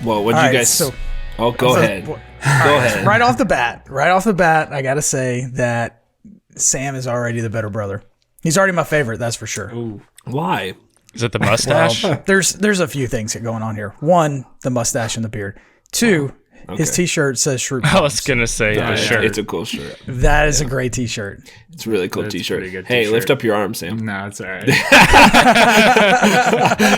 Well, what'd you guys? Go ahead. Go ahead. Right off the bat, I gotta say that Sam is already the better brother. He's already my favorite, that's for sure. Ooh. Why? Is it the mustache? Well, there's a few things going on here. One, the mustache and the beard. Two, his T-shirt says Shrew. I was gonna say the shirt. It's a cool shirt. That is a great T-shirt. It's a really cool T-shirt. Pretty good Hey, T-shirt. lift up your arm, Sam. No, it's all right.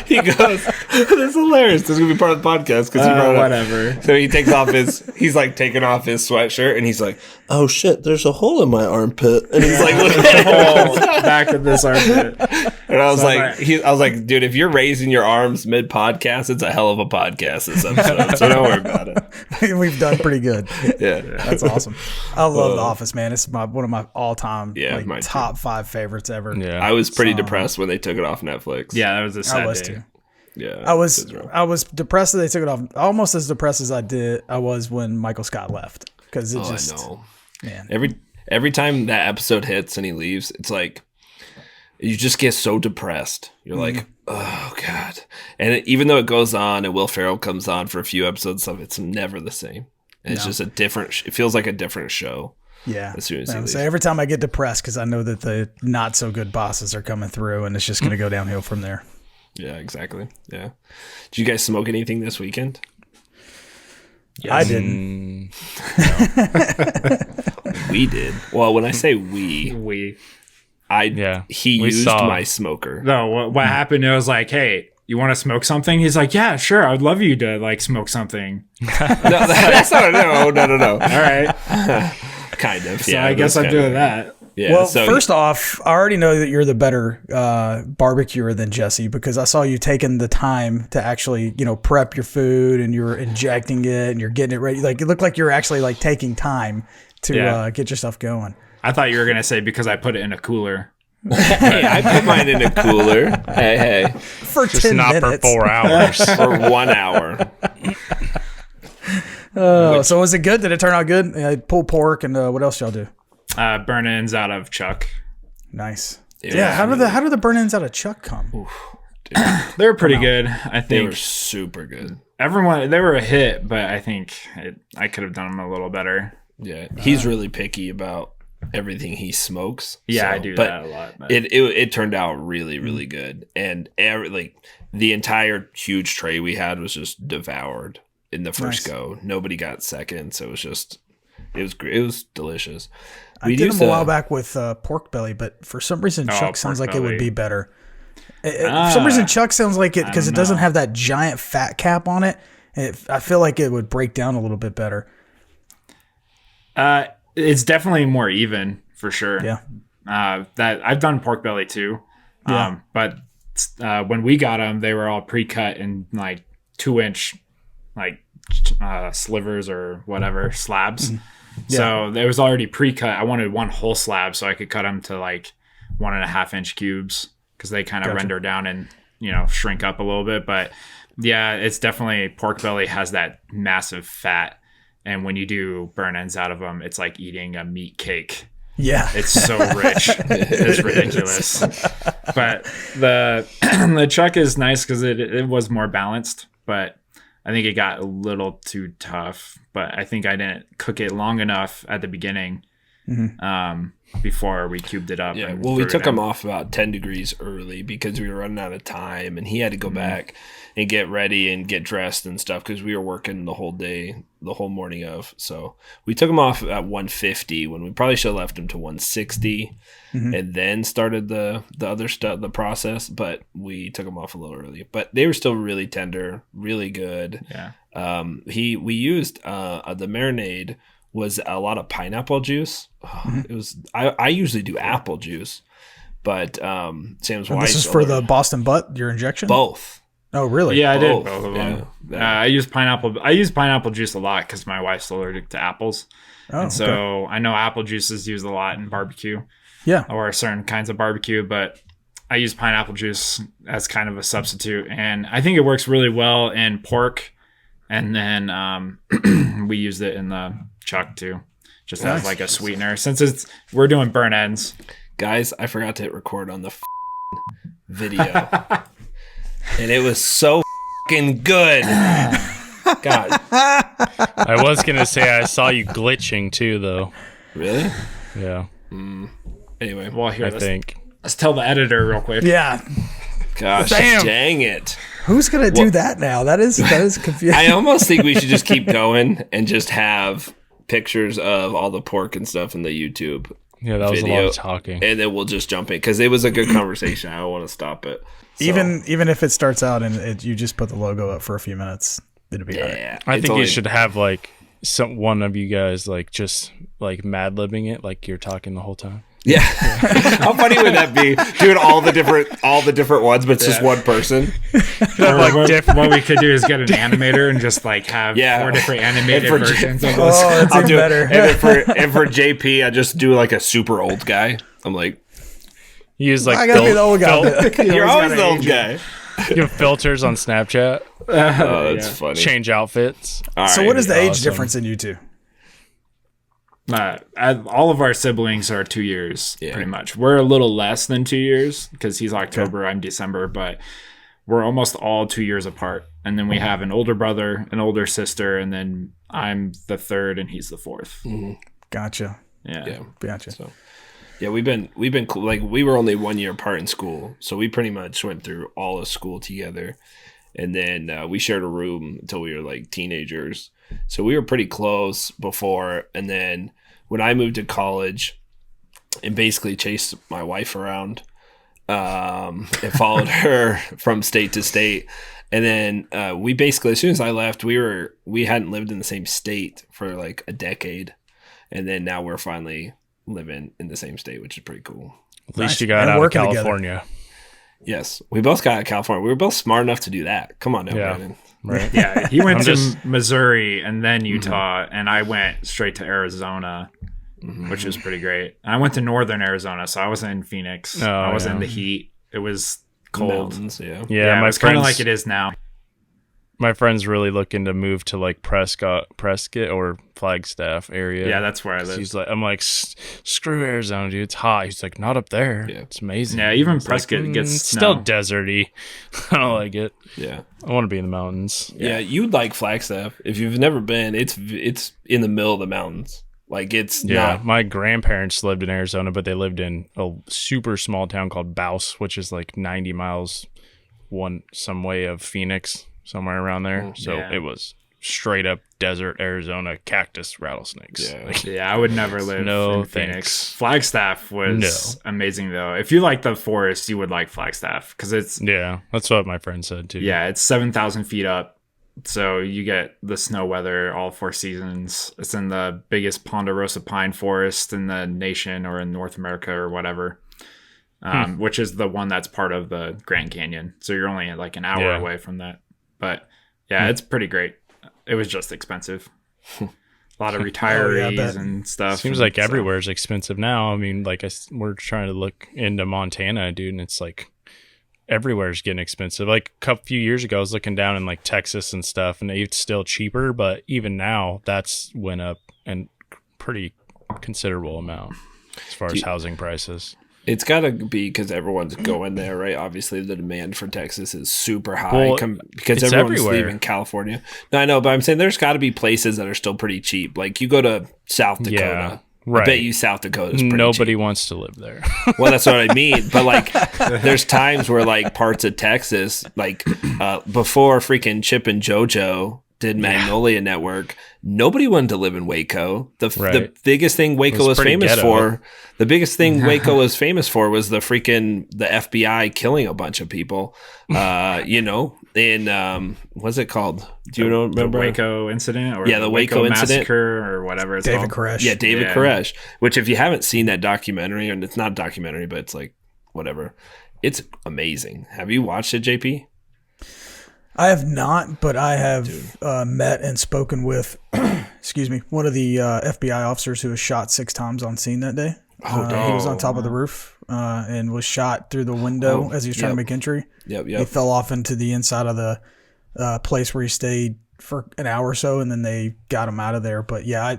He goes, "That's hilarious. This is gonna be part of the podcast because he brought it up." Whatever. So he takes off he's like taking off his sweatshirt and he's like, "Oh shit, there's a hole in my armpit," and he's like, "Look at it." Back of this armpit. And I was like, dude, if you're raising your arms mid podcast, it's a hell of a podcast this episode. So don't worry about it. We've done pretty good. Yeah, That's awesome. I love The Office, man. It's one of my all-time mine top 5 favorites ever. Yeah. I was pretty depressed when they took it off Netflix. Yeah, that was a sad I was day. too. Yeah, I was depressed that they took it off. Almost as depressed as I was when Michael Scott left, because it just, I know. Man. Every time that episode hits and he leaves, it's like you just get so depressed. You're like, oh god. And even though it goes on and Will Ferrell comes on for a few episodes, it's never the same. And it's just a different. It feels like a different show. Yeah. As soon as he leaves. So every time I get depressed, because I know that the not so good bosses are coming through, and it's just going to go downhill from there. Yeah, exactly. Yeah. Did you guys smoke anything this weekend? Yes. I didn't. We did. Well, when I say we he used my smoker. No, what happened? It was like, hey, you want to smoke something? He's like, yeah, sure. I'd love you to like smoke something. No, that's not. No. All right. Kind of. So I guess I'm doing that. Yeah. Well, so first off, I already know that you're the better barbecuer than Jesse, because I saw you taking the time to actually, prep your food, and you're injecting it and you're getting it ready. Like, it looked like you're actually like taking time to get your stuff going. I thought you were gonna say because I put it in a cooler. Hey, I put mine in a cooler. Hey. For Just 10 not minutes. for 4 hours. For 1 hour. So was it good? Did it turn out good? Pulled pork, and what else y'all do? Burn ends out of chuck. Nice. Yeah. How do the burn ends out of chuck come? Oof, They were pretty good. I they think were super good. they were a hit, but I think I could have done them a little better. Yeah. He's really picky about everything he smokes. Yeah, I do that a lot. But It turned out really, really good. And the entire huge tray we had was just devoured in the first go. Nobody got second, so it was great. It was delicious. I did them a while back with pork belly, but for some reason chuck sounds like it would be better. For some reason chuck sounds like it, because it doesn't have that giant fat cap on it. I feel like it would break down a little bit better. It's definitely more even for sure. Yeah. That I've done pork belly too. Yeah. But when we got them, they were all pre-cut in like 2-inch like slivers or whatever slabs. So it was already pre-cut. I wanted one whole slab so I could cut them to like 1.5-inch cubes, because they kind of render down and shrink up a little bit. But yeah, it's definitely, pork belly has that massive fat, and when you do burn ends out of them, it's like eating a meat cake. Yeah, it's so rich. It's ridiculous. But the chuck is nice because it was more balanced, but I think it got a little too tough. But I think I didn't cook it long enough at the beginning before we cubed it up. Yeah, well, we took him off about 10 degrees early because we were running out of time, and he had to go back and get ready and get dressed and stuff because we were working the whole day, the whole morning of. So we took him off at 150 when we probably should have left him to 160 and then started the other stuff, the process. But we took him off a little early. But they were still really tender, really good. Yeah. We used the marinade was a lot of pineapple juice. It was I usually do apple juice, but Sam's wife. This is for the Boston butt, your injection? Both. Oh, really? Yeah, I did Both. both of them. Yeah. I use pineapple juice a lot because my wife's allergic to apples. Oh, and so I know apple juice is used a lot in barbecue. Yeah. Or certain kinds of barbecue, but I use pineapple juice as kind of a substitute, and I think it works really well in pork. And then we used it in the chuck too, just as like a sweetener. Since we're doing burn ends. Guys, I forgot to hit record on the video, and it was so good. God, I was gonna say I saw you glitching too, though. really? Yeah, Anyway, Well, here, I let's, think. let's tell the editor real quick. Yeah. gosh, Damn. dang it! Who's gonna do that now? That is confusing. I almost think we should just keep going and just have pictures of all the pork and stuff in the YouTube Yeah, that was a lot video, of talking. and then we'll just jump in because it was a good conversation. I don't want to stop it. So, Even if it starts out and you just put the logo up for a few minutes, it'll be all right. yeah, I it's think only- you should have like one of you guys like just like mad libbing it, like you're talking the whole time. Yeah, how funny would that be? Doing all the different ones, but it's just one person. Or what we could do is get an animator and just like have Yeah. 4 different animated And for versions of this. Oh, that's I'll even do better. it. And for JP, I just do like a super old guy. I'm like, You use like I gotta be the old guy. you're always the gotta old age guy. you have filters on Snapchat, Oh, that's funny. change outfits. All So right. what is the age awesome. difference in you two? All of our siblings are 2 years, Yeah. pretty much. We're a little less than 2 years because he's October, I'm December, but we're almost all 2 years apart. And then we have an older brother, an older sister, and then I'm the third and he's the fourth. Gotcha. Yeah. Gotcha. So, yeah, we've been like we were only 1 year apart in school, so we pretty much went through all of school together, and then we shared a room until we were like teenagers. So we were pretty close before, and then when I moved to college and basically chased my wife around, and followed her from state to state, and then we basically, as soon as I left, we hadn't lived in the same state for like a decade, and then now we're finally living in the same state, which is pretty cool. At least Nice. you got And out of working together. California, Yes, we both got out of California. We were both smart enough to do that. Come on now, Yeah. Brandon. right? Yeah, he went I'm to just- Missouri and then Utah, and I went straight to Arizona, which was pretty great. And I went to northern Arizona, so I was in Phoenix. Oh, I was yeah. in the heat. It was cold. Mountains, yeah. Yeah, it my was kind of friends, like it is now. my friend's really looking to move to like Prescott or Flagstaff area. Yeah, that's where I live. He's like, I'm like, screw Arizona, dude. It's hot. He's like, not up there. Yeah. It's amazing. Yeah, even It's Prescott gets it's still snow. deserty. I don't like it. Yeah. I want to be in the mountains. Yeah, you'd like Flagstaff. If you've never been, it's in the middle of the mountains. Like it's Yeah, not. my grandparents lived in Arizona, but they lived in a super small town called Baus, which is like 90 miles some way of Phoenix, somewhere around there. So yeah. it was straight up desert Arizona, cactus, rattlesnakes. Yeah. Like, Yeah, I would never live No, in Phoenix. thanks. Flagstaff was amazing though. If you like the forest, you would like Flagstaff because it's yeah, that's what my friend said too. it's 7,000 feet up. So you get the snow weather all 4 seasons. It's in the biggest ponderosa pine forest in the nation or in North America or whatever, which is the one that's part of the Grand Canyon. So you're only like an hour Yeah. away from that. But yeah, it's pretty great. It was just expensive. A lot of I retirees bet. and stuff. Seems and like so- everywhere is expensive now. I mean, like we're trying to look into Montana, dude, and it's like everywhere's getting expensive. Like a few years ago, I was looking down in like Texas and stuff, and it's still cheaper. But even now, that's went up and pretty considerable amount as far as housing prices. It's got to be because everyone's going there, right? Obviously, the demand for Texas is super high Well, because it's everyone's everywhere. leaving California. No, I know, but I'm saying there's got to be places that are still pretty cheap. Like you go to South Dakota. Yeah, I right. bet you South Dakota is pretty Nobody cheap. wants to live there. Well, that's what I mean. But like, there's times where like parts of Texas, like before freaking Chip and JoJo did Magnolia Network, nobody wanted to live in Waco. The Right. biggest thing Waco was was pretty famous ghetto. for, the biggest thing Waco was famous for was the FBI killing a bunch of people. You know, in what's it called? Do you the remember? Waco incident or Yeah, the Waco incident. massacre or whatever it's David called. Koresh. Yeah, David Yeah. Koresh. Which, if you haven't seen that documentary, and it's not a documentary, but it's like whatever, it's amazing. Have you watched it, JP? I have not, but I have met and spoken with, excuse me, one of the FBI officers who was shot 6 times on scene that day. He was on top of the roof and was shot through the window as he was trying to make entry. Yep. He fell off into the inside of the place where he stayed for an hour or so, and then they got him out of there. But yeah,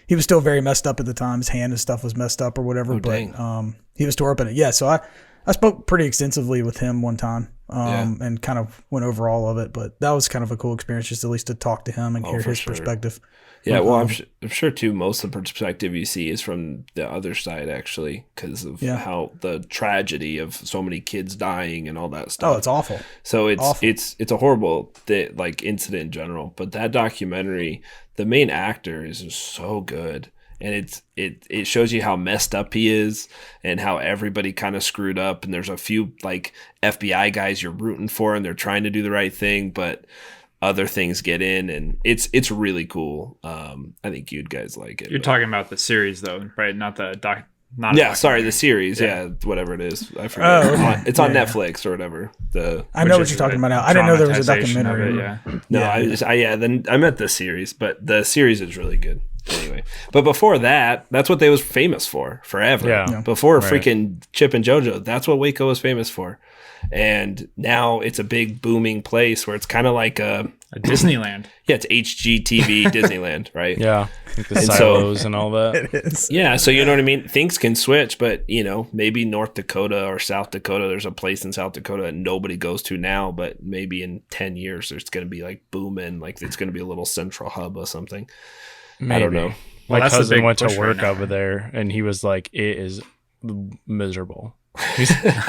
he was still very messed up at the time. His hand and stuff was messed up or whatever. dang. But he was tore up in it. Yeah, so I spoke pretty extensively with him one time. and kind of went over all of it. But that was kind of a cool experience, just at least to talk to him and hear his perspective. Yeah, well, I'm sure too. Most of the perspective you see is from the other side, actually, because of how the tragedy of so many kids dying and all that stuff. Oh, it's awful. So it's a horrible incident in general. But that documentary, the main actor is just so good, and it shows you how messed up he is and how everybody kind of screwed up. And there's a few like FBI guys you're rooting for, and they're trying to do the right thing, but other things get in, and it's really cool. I think you'd guys like it. You're talking about the series though, right? Not the doc. Not the series. Yeah, whatever it is. I forget. Oh, okay. It's on Netflix or whatever. I know what you're talking about now. I didn't know there was a documentary. I meant the series, but the series is really good. Anyway, but before that, that's what they was famous for forever. Yeah. Before freaking Chip and JoJo, that's what Waco was famous for. And now it's a big booming place where it's kind of like a Disneyland. Yeah, it's HGTV Disneyland, right? Yeah, like the silos and all that. It is. Yeah, so you know what I mean? Things can switch, but maybe North Dakota or South Dakota, there's a place in South Dakota that nobody goes to now, but maybe in 10 years there's going to be like booming, like it's going to be a little central hub or something. Maybe. I don't know. My cousin went to work over there, and he was like, it is miserable.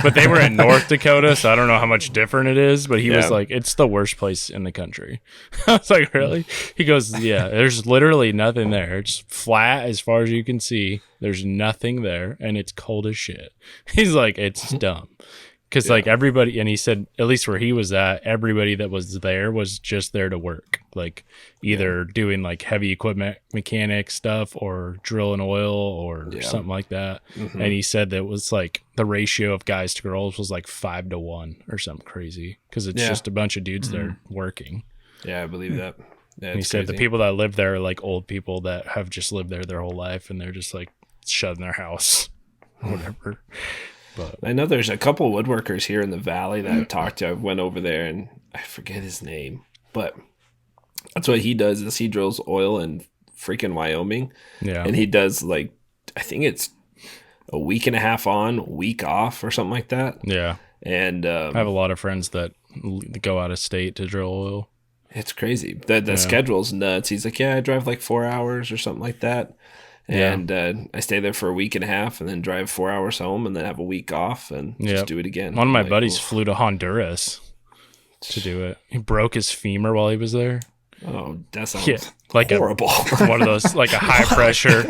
But they were in North Dakota, so I don't know how much different it is, but he was like, it's the worst place in the country. I was like, really? He goes, yeah, there's literally nothing there. It's flat as far as you can see. There's nothing there, and it's cold as shit. He's like, it's dumb. Because like everybody, and he said, at least where he was at, everybody that was there was just there to work, like either doing like heavy equipment mechanic stuff or drilling oil or something like that. Mm-hmm. And he said that it was like the ratio of guys to girls was like 5-1 or something crazy, because it's just a bunch of dudes there working. Yeah, I believe that. Yeah, he said the people that live there are like old people that have just lived there their whole life, and they're just like shut in their house, whatever. But I know there's a couple woodworkers here in the valley that I've talked to. I went over there and I forget his name, but that's what he does is he drills oil in freaking Wyoming. Yeah. And he does like, I think it's a week and a half on, week off or something like that. Yeah. And I have a lot of friends that go out of state to drill oil. It's crazy. The schedule's nuts. He's like, yeah, I drive like 4 hours or something like that. And I stay there for a week and a half and then drive 4 hours home and then have a week off and just do it again. One of my buddies flew to Honduras to do it. He broke his femur while he was there. Oh, that sounds like horrible. One of those, like a high pressure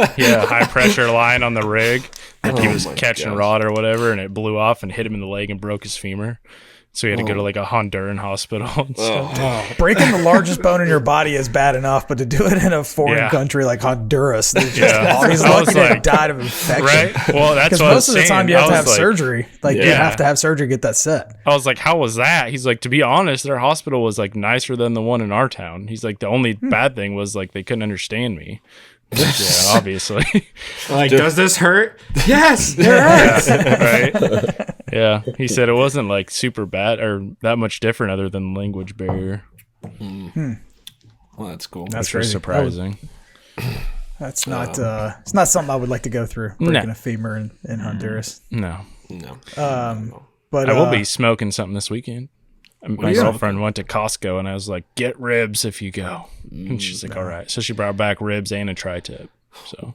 line on the rig. Like he was catching rod or whatever, and it blew off and hit him in the leg and broke his femur. So he had to go to like a Honduran hospital and stuff. Breaking the largest bone in your body is bad enough, but to do it in a foreign country like Honduras, he's lucky to died of infection. Right? Well, that's what most of the time you have to have surgery. Like you have to have surgery to get that set. I was like, how was that? He's like, to be honest, their hospital was like nicer than the one in our town. He's like, the only bad thing was like they couldn't understand me. Yeah, obviously. Like, does this hurt? Yes, it hurts. Right? Yeah. He said it wasn't like super bad or that much different other than language barrier. Well, that's cool. That's very surprising. That's not it's not something I would like to go through, breaking a femur in Honduras. No. But I will be smoking something this weekend. My girlfriend went to Costco, and I was like, get ribs if you go. And she's like, all right. So she brought back ribs and a tri-tip. So,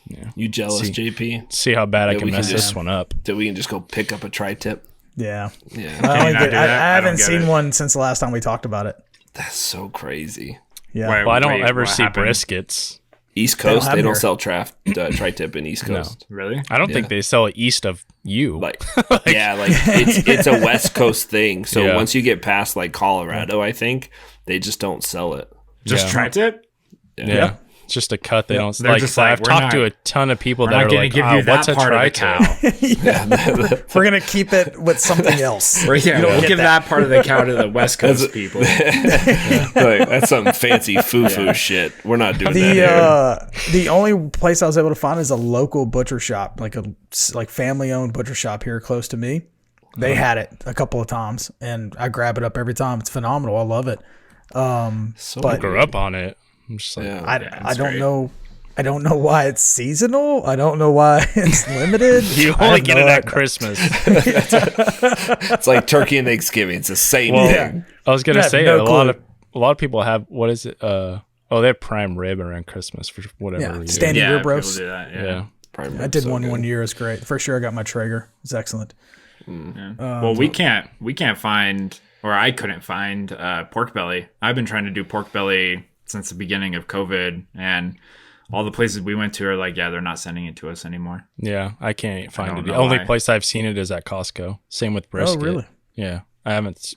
yeah. You jealous, JP? See how bad I can mess this one up. That we can just go pick up a tri-tip? Yeah. Yeah. I haven't seen one since the last time we talked about it. That's so crazy. Yeah. Well, I don't ever see briskets. East Coast, they don't sell tri-tip in East Coast. No. Really? I don't think they sell it east of you. Like it's a West Coast thing. So once you get past like Colorado, I think they just don't sell it. Just tri-tip? Yeah. It's just a cut. They don't like. I've talked to a ton of people that are like, "What's a tri-tip?" We're gonna keep it with something else. We'll give that part of the cow to the West Coast people. That's some fancy foo shit. We're not doing that. The only place I was able to find is a local butcher shop, like family owned butcher shop here close to me. They had it a couple of times, and I grab it up every time. It's phenomenal. I love it. But I grew up on it. I'm just like, I don't know I don't know why it's seasonal. I don't know why it's limited. You only get it at Christmas. It's like turkey and Thanksgiving. It's the same thing. I was gonna say no a lot of people have, what is it? They have prime rib around Christmas for whatever reason. Standing rib people roast. do that. Yeah. Prime I rib's did so one good. year. It's great. First year I got my Traeger. It's excellent. Well, we can't find, or I couldn't find pork belly. I've been trying to do pork belly since the beginning of COVID, and all the places we went to are like, yeah, they're not sending it to us anymore. Yeah, I can't find don't it. The know only why. place I've seen it is at Costco. Same with brisket. Oh, really? Yeah, I haven't.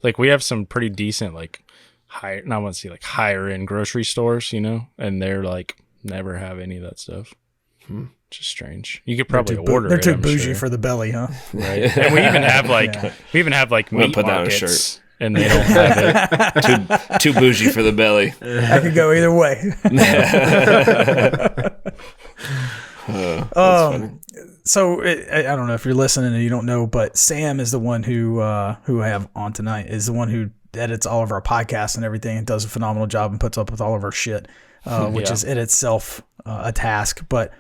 Like, we have some pretty decent, like, higher, not want to say like higher end grocery stores, you know, and they're like never have any of that stuff. Which is strange. You could probably order They're it. too I'm bougie sure. for the belly, huh? Right. And we even have like gonna meat put that on a markets, shirt. and they don't have it. Too bougie for the belly. I could go either way. So I don't know if you're listening and you don't know, but Sam is the one who I have on tonight, is the one who edits all of our podcasts and everything, and does a phenomenal job and puts up with all of our shit, which is in itself a task. But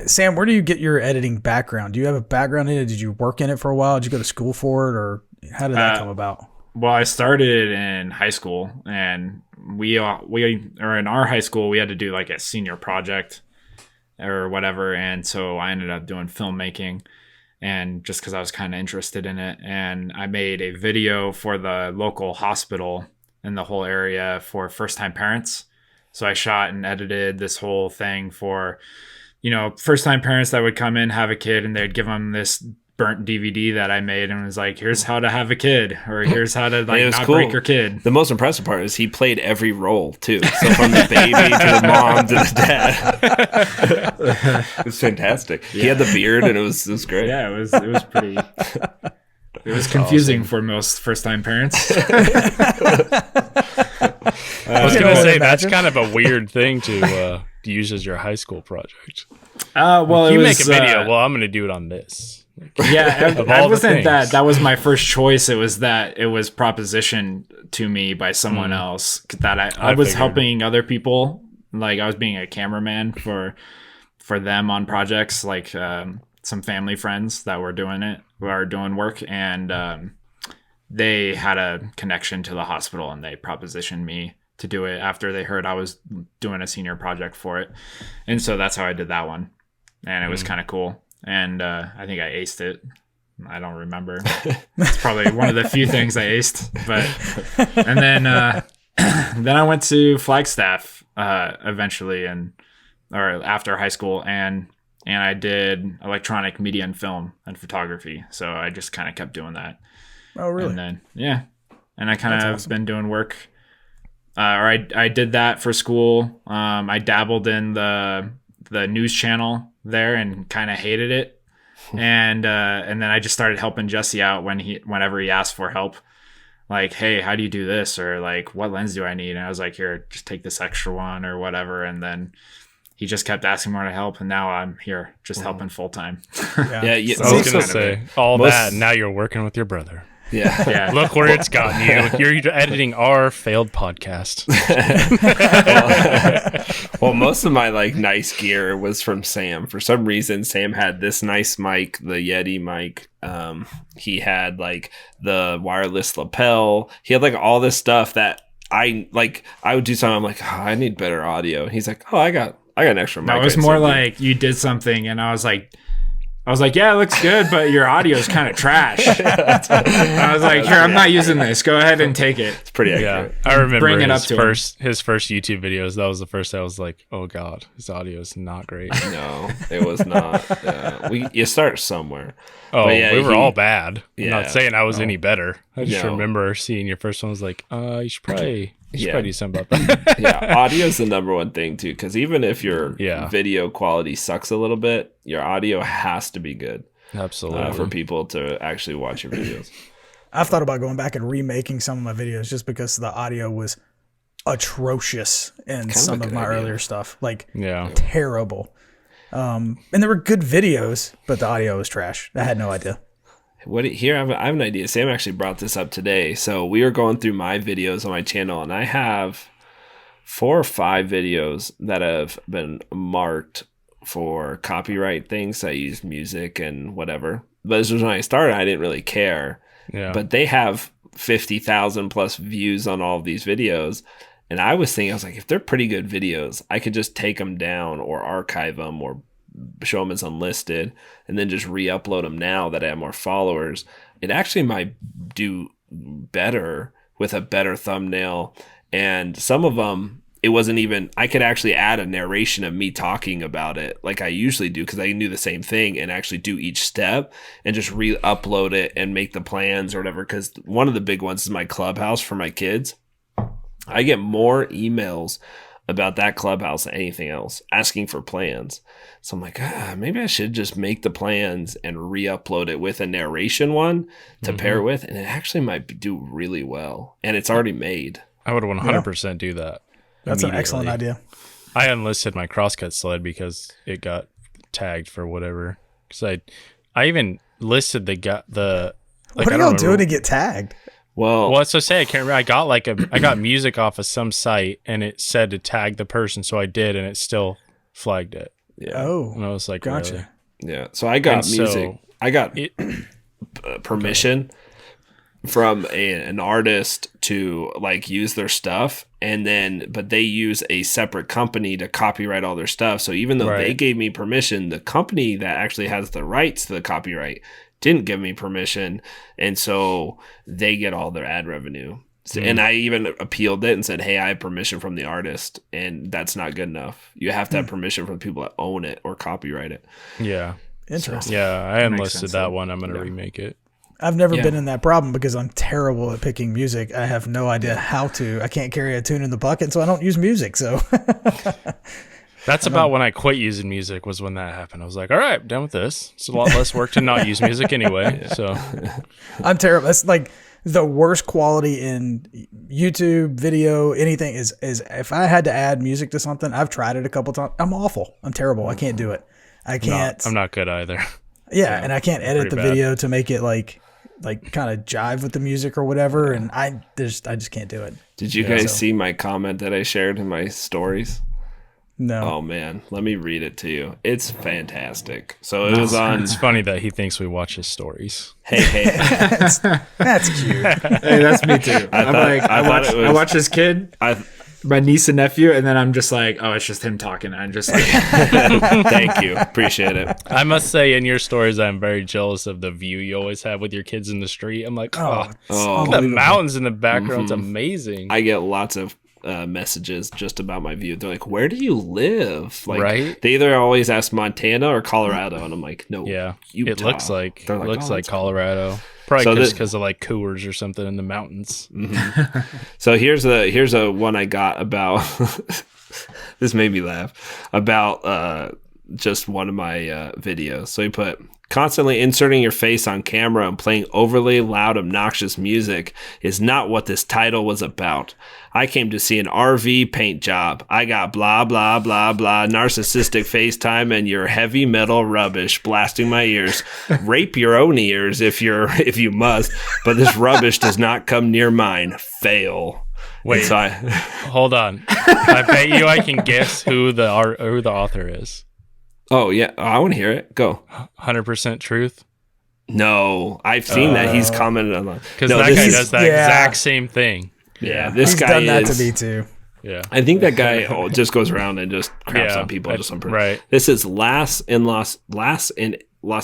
Sam, where do you get your editing background? Do you have a background in it? Did you work in it for a while? Did you go to school for it, or how did that come about? Well, I started in high school, and we or in our high school we had to do like a senior project or whatever, and so I ended up doing filmmaking, and just because I was kind of interested in it, and I made a video for the local hospital in the whole area for first-time parents. So I shot and edited this whole thing for, you know, first-time parents that would come in, have a kid, and they'd give them this burnt DVD that I made, and was like, here's how to have a kid, or here's how to like not break your kid. The most impressive part is he played every role too. So from the baby to the mom to the dad. It was fantastic. Yeah. He had the beard, and it was great. Yeah, it was pretty. It was confusing for most first-time parents. I was gonna say that's kind of a weird thing to use as your high school project. Well, You it make was, a video. Well, I'm gonna do it on this. Yeah, Of I all the wasn't that. things. That was my first choice. It was that it was propositioned to me by someone else that I was figured. helping other people. Like I was being a cameraman for them on projects, like some family friends that were doing work, and they had a connection to the hospital, and they propositioned me to do it after they heard I was doing a senior project for it, and so that's how I did that one, and it was kind of cool. And I think I aced it. I don't remember. It's probably one of the few things I aced. But and then I went to Flagstaff eventually, or after high school, and I did electronic media and film and photography. So I just kind of kept doing that. Oh, really? And then and I kind of been doing work. Or I did that for school. I dabbled in the news channel there and kind of hated it, and then I just started helping Jesse out whenever he asked for help, like, hey, how do you do this, or like, what lens do I need? And I was like, here, just take this extra one or whatever. And then he just kept asking more to help, and now I'm here just helping full time. Yeah, I was gonna say all that. And now you're working with your brother. Yeah. Yeah. Look where it's gotten you. You're editing our failed podcast. Well, most of my like nice gear was from Sam. For some reason, Sam had this nice mic, the Yeti mic. He had like the wireless lapel. He had like all this stuff that I would do something. I'm like, oh, I need better audio. And he's like, oh, I got an extra mic. No, it was more like you did something, and I was like, yeah, it looks good, but your audio is kind of trash. I was like, here, I'm not using this. Go ahead and take it. it's pretty Yeah, accurate. I remember Bring it up his to him. first YouTube videos. That was the first I was like, oh god, his audio is not great. No, it was not. You start somewhere. Oh, But yeah, we were all bad. I'm Yeah. not saying I was any better. I just No. remember seeing your first one. I was like, you should probably do something about that. Yeah, audio is the number one thing too, because even if your Yeah. video quality sucks a little bit, your audio has to be good Absolutely. for people to actually watch your videos. I've thought about going back and remaking some of my videos just because the audio was atrocious in some a of good my idea. earlier stuff. Like, Yeah. terrible. And there were good videos, but the audio was trash. I had no idea. Here I have an idea. Sam actually brought this up today. So we were going through my videos on my channel, and I have 4 or 5 videos that have been marked for copyright things. I use music and whatever. But this was when I started. I didn't really care. Yeah. But they have 50,000 plus views on all of these videos. And I was thinking, I was like, if they're pretty good videos, I could just take them down or archive them or show them as unlisted and then just re-upload them now that I have more followers. It actually might do better with a better thumbnail. And some of them, it wasn't even, I could actually add a narration of me talking about it like I usually do, because I can do the same thing and actually do each step and just re-upload it and make the plans or whatever. Because one of the big ones is my clubhouse for my kids. I get more emails about that clubhouse than anything else, asking for plans. So I'm like, maybe I should just make the plans and re-upload it with a narration one to pair with, and it actually might do really well. And it's already made. I would 100% do that. That's an excellent idea. I unlisted my crosscut sled because it got tagged for whatever. Because I even listed the. Like, what are y'all doing to get tagged? Well, that's what I say. I can't remember. I got music off of some site and it said to tag the person, so I did, and it still flagged it. yeah. Oh, And I was like, gotcha. really? Yeah. So I got And music. I got It, permission from an artist to like use their stuff, but they use a separate company to copyright all their stuff. So even though they gave me permission, the company that actually has the rights to the copyright didn't give me permission, and so they get all their ad revenue. And I even appealed it and said, hey, I have permission from the artist, and that's not good enough. You have to have permission from the people that own it or copyright it. yeah. Interesting. Yeah, I enlisted sense, that though. one. I'm going to remake it. I've never been in that problem because I'm terrible at picking music. I have no idea how to. I can't carry a tune in the bucket, so I don't use music. So That's about when I quit using music, was when that happened. I was like, all right, done with this. It's a lot less work to not use music anyway. So I'm terrible. That's like the worst quality in YouTube video, anything is if I had to add music to something, I've tried it a couple times. I'm awful. I'm terrible. I can't do it. I can't. I'm not good either. Yeah, and I can't edit the pretty bad. video to make it like kind of jive with the music or whatever, and I just can't do it. Did you guys see my comment that I shared in my stories? No. Oh man, let me read it to you. It's fantastic. So it was on. It's funny that he thinks we watch his stories. Hey, That's cute. Hey, that's me too. I watch this kid, my niece and nephew, and then I'm just like, oh, it's just him talking. I'm just like, thank you, appreciate it. I must say, in your stories, I'm very jealous of the view you always have with your kids in the street. I'm like, Oh, the mountains in the background's amazing. I get lots of messages just about my view. They're like, where do you live? Like, Right? They either always ask Montana or Colorado, and I'm like, no, Yeah, Utah. it looks like They're like, "Oh, that's Colorado. Probably So because of like Coors or something in the mountains. So here's a one I got about. This made me laugh about just one of my videos. So he put, constantly inserting your face on camera and playing overly loud, obnoxious music is not what this title was about. I came to see an RV paint job. I got blah, blah, blah, blah, narcissistic FaceTime and your heavy metal rubbish blasting my ears. Rape your own ears if you must, but this rubbish does not come near mine. Fail. Wait, So I, hold on. I bet you I can guess who the author is. oh yeah, I want to hear it. Go. 100% truth. No, I've seen that he's commented on that. Because No, that this guy is- does that exact same thing. Yeah, this He's guy done that is. to me too. Yeah. I think that guy just goes around and just craps Yeah, on people just on purpose. right. This is Las in Los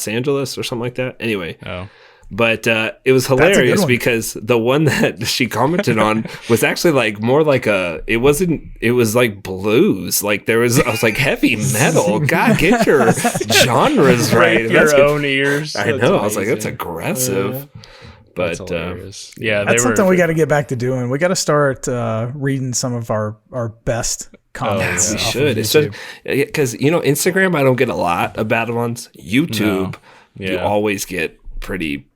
Angeles or something like that. Anyway, Oh. but it was a good hilarious one. because the one that she commented on was actually like more like it was like blues. Like I was like heavy metal. God, get your genres right. Rape That's your good. own ears. I That's know. I was like, that's amazing. aggressive. That's But hilarious. Yeah, That's something we got to get back to doing. We got to start reading some of our best comments. we off of should. It's YouTube. because Instagram, I don't get a lot of bad ones. YouTube, No. you Yeah. always get pretty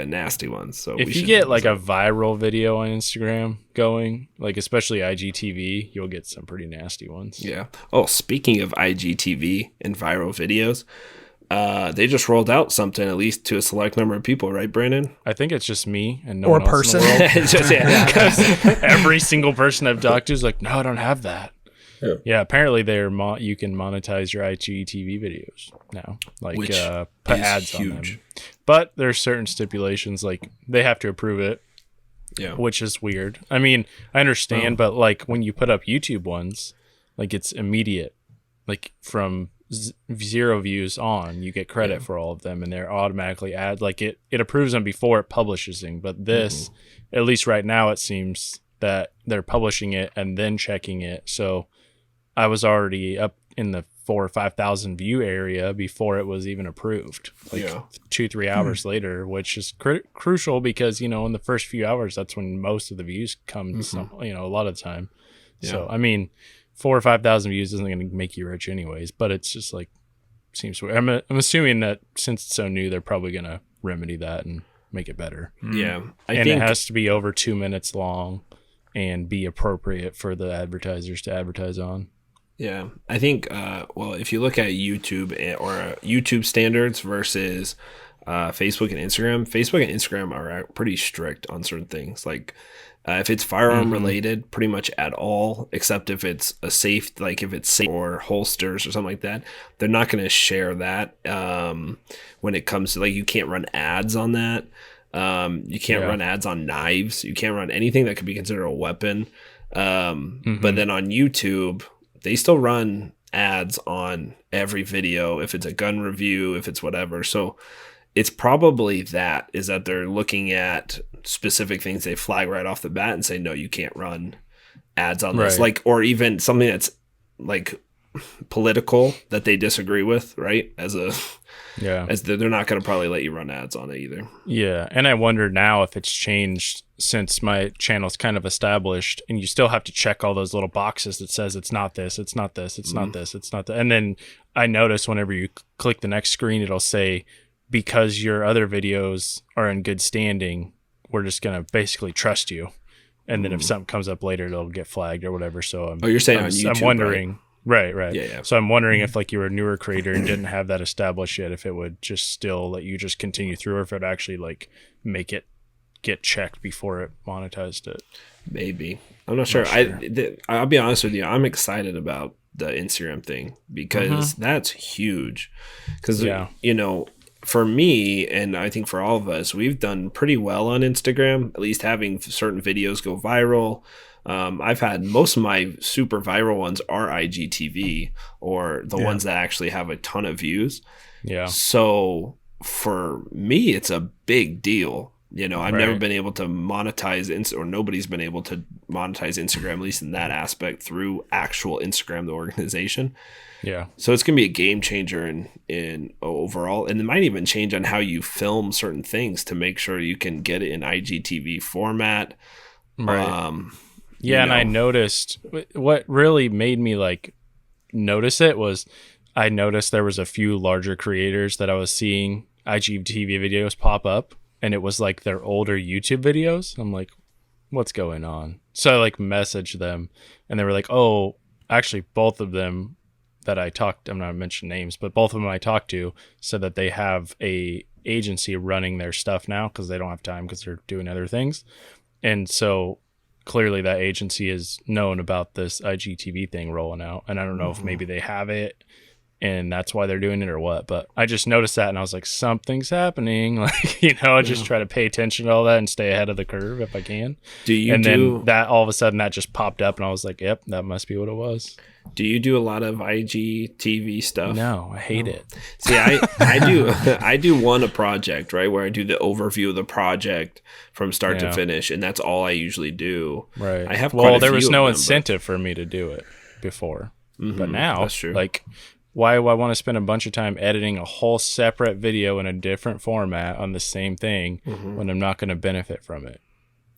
nasty ones. So If you get like a viral video on Instagram going, like especially IGTV, you'll get some pretty nasty ones. yeah. Oh, speaking of IGTV and viral videos, they just rolled out something at least to a select number of people, right, Brandon? I think it's just me and no Or one else in the person. world. It's just, yeah. 'Cause every single person I've talked to is like, no, I don't have that. Yeah, apparently you can monetize your IGTV videos now, like Which put is ads huge. on them. But there's certain stipulations, like they have to approve it, Yeah. which is weird. I mean, I understand, but like when you put up YouTube ones, like it's immediate, like from 0 views on, you get credit for all of them, and they're automatically like it approves them before it publishes them. But this, at least right now, it seems that they're publishing it and then checking it. So I was already up in the 4,000 or 5,000 view area before it was even approved. Like 2-3 hours later, which is crucial because in the first few hours, that's when most of the views come. A lot of the time. Yeah. So I mean, 4,000 or 5,000 views isn't going to make you rich anyways. But it's just like seems weird. I'm assuming that since it's so new, they're probably going to remedy that and make it better. Yeah. I and think it has to be over 2 minutes long and be appropriate for the advertisers to advertise on. Yeah, I think, if you look at YouTube or YouTube standards versus Facebook and Instagram are pretty strict on certain things. Like if it's firearm related, pretty much at all, except if it's a safe, like if it's safe or holsters or something like that, they're not going to share that. When it comes to like, you can't run ads on that. You can't run ads on knives. You can't run anything that could be considered a weapon. But then on YouTube, they still run ads on every video, if it's a gun review, if it's whatever. So it's probably that they're looking at specific things they flag right off the bat and say, no, you can't run ads on this. Like, or even something that's like political that they disagree with, right? They're not going to probably let you run ads on it either. Yeah. And I wonder now if it's changed since my channel's kind of established and you still have to check all those little boxes that says it's not this, it's not this, it's not this, it's not that. And then I notice whenever you click the next screen, it'll say, because your other videos are in good standing, we're just going to basically trust you. And then if something comes up later, it'll get flagged or whatever. So you're saying on YouTube, I'm wondering. Right. Yeah. So I'm wondering if like you were a newer creator and didn't have that established yet, if it would just still let you just continue through, or if it actually like make it get checked before it monetized it. Maybe. I'm not sure. I'll be honest with you. I'm excited about the Instagram thing because that's huge. Because, for me, and I think for all of us, we've done pretty well on Instagram, at least having certain videos go viral. I've had most of my super viral ones are IGTV or the ones that actually have a ton of views. Yeah. So for me, it's a big deal. I've never been able to monetize or nobody's been able to monetize Instagram, at least in that aspect, through actual Instagram, the organization. Yeah. So it's going to be a game changer in overall. And it might even change on how you film certain things to make sure you can get it in IGTV format. Right. And I noticed what really made me like notice it was I noticed there was a few larger creators that I was seeing IGTV videos pop up, and it was like their older YouTube videos. I'm like, what's going on? So I like messaged them, and they were like, oh, actually both of them that I talked, I'm not gonna mention names, but both of them I talked to said that they have a agency running their stuff now because they don't have time because they're doing other things. And so clearly that agency is known about this IGTV thing rolling out. And I don't know if maybe they have it and that's why they're doing it or what, but I just noticed that and I was like, something's happening. Like, I just try to pay attention to all that and stay ahead of the curve if I can. Then that all of a sudden that just popped up and I was like, yep, that must be what it was. Do you do a lot of IGTV stuff? No, I hate it. See, I do a project, right, where I do the overview of the project from start to finish, and that's all I usually do. Right. I have there was no incentive for me to do it before, but now, that's true. Like, why do I want to spend a bunch of time editing a whole separate video in a different format on the same thing when I'm not going to benefit from it?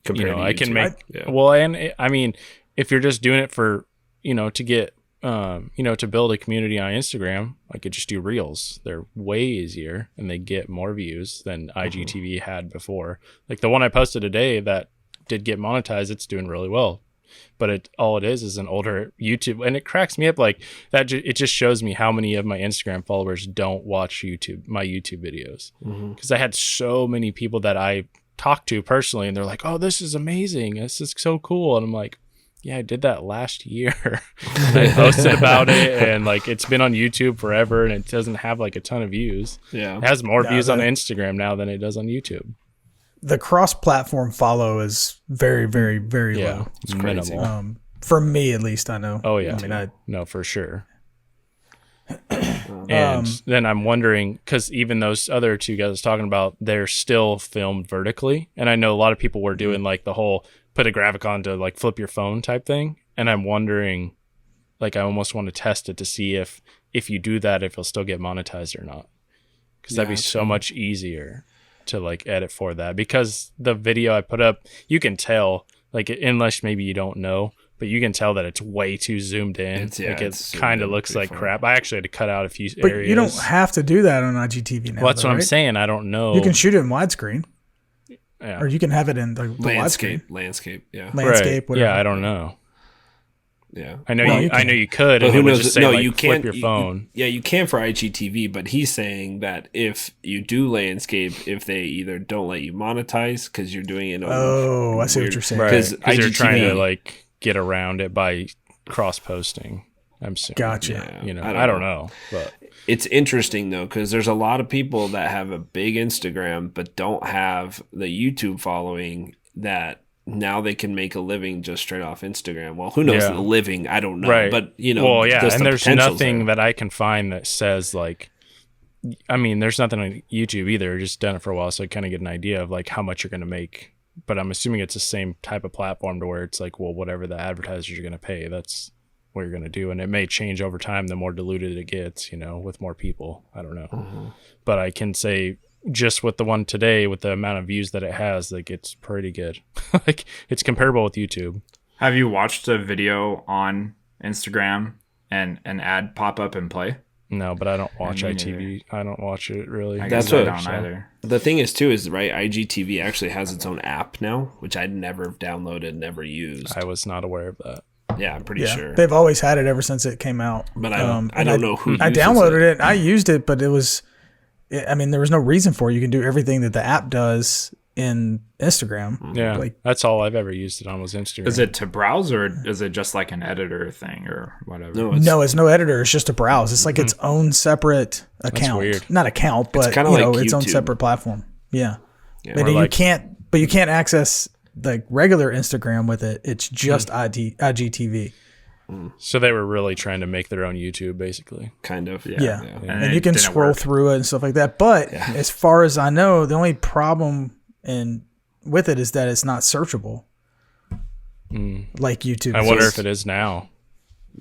Compared to I can YouTube. make I mean, if you're just doing it for to get, to build a community on Instagram, I could just do reels. They're way easier and they get more views than IGTV had before. Like the one I posted today that did get monetized, it's doing really well. but all it is an older YouTube, and it cracks me up like that. It just shows me how many of my Instagram followers don't watch my YouTube videos, because I had so many people that I talked to personally, and they're like, "Oh, this is amazing! This is so cool," and I'm like, yeah, I did that last year. I posted about it, and like it's been on YouTube forever, and it doesn't have like a ton of views. Yeah, it has more views on Instagram now than it does on YouTube. The cross-platform follow is very, very, very low. It's crazy. Minimal. For me, at least, I know. Oh yeah, I mean, no, for sure. And then I'm wondering, because even those other two guys I was talking about, they're still filmed vertically, and I know a lot of people were doing like the whole put a graphic on to like flip your phone type thing, and I'm wondering, like I almost want to test it to see if you do that, if it'll still get monetized or not, because that'd be so much easier to like edit for that, because the video I put up, you can tell, like unless maybe you don't know, but you can tell that it's way too zoomed in. It kind of looks like crap. I actually had to cut out a few areas. But you don't have to do that on IGTV now. Well, that's what I'm saying. I don't know. You can shoot it in widescreen. Yeah. Or you can have it in the landscape, whatever. Yeah, I don't know. Yeah, I know. I know you could, but and it would just say like, you can't flip your phone. You can for IGTV, but he's saying that if you do landscape, if they either don't let you monetize because you're doing it. I see what you're saying. Because you're trying to like get around it by cross posting. I'm saying. Gotcha. Yeah, I don't know, but. It's interesting, though, because there's a lot of people that have a big Instagram but don't have the YouTube following that now they can make a living just straight off Instagram. Well, who knows the living? I don't know. Right. But, well, yeah, and there's nothing that I can find that says, like, I mean, there's nothing on YouTube either. Just done it for a while, so I kind of get an idea of, like, how much you're going to make. But I'm assuming it's the same type of platform to where it's like, well, whatever the advertisers are going to pay, that's what you're going to do, and it may change over time the more diluted it gets, with more people. I don't know. But I can say just with the one today, with the amount of views that it has, like it's pretty good. Like it's comparable with YouTube. Have you watched a video on Instagram and an ad pop up and play? No, but I don't watch ITV. I don't watch it really. That's what I don't either. The thing is too is right. IGTV actually has its own app now, which I'd never downloaded, never used. I was not aware of that. Yeah, I'm pretty sure. They've always had it ever since it came out. But I don't know who I downloaded it. I used it, but it was, I mean, there was no reason for it. You can do everything that the app does in Instagram. Yeah, that's all I've ever used it on was Instagram. Is it to browse, or is it just like an editor thing or whatever? No, it's no editor. It's just a browse. It's like its own separate account. That's weird. Not account, but its own separate platform. Yeah. But you can't access like regular Instagram with it. It's just IGTV. So they were really trying to make their own YouTube, basically. Kind of. Yeah. And you can scroll through it and stuff like that. But as far as I know, the only problem with it is that it's not searchable like YouTube. I wonder if it is now.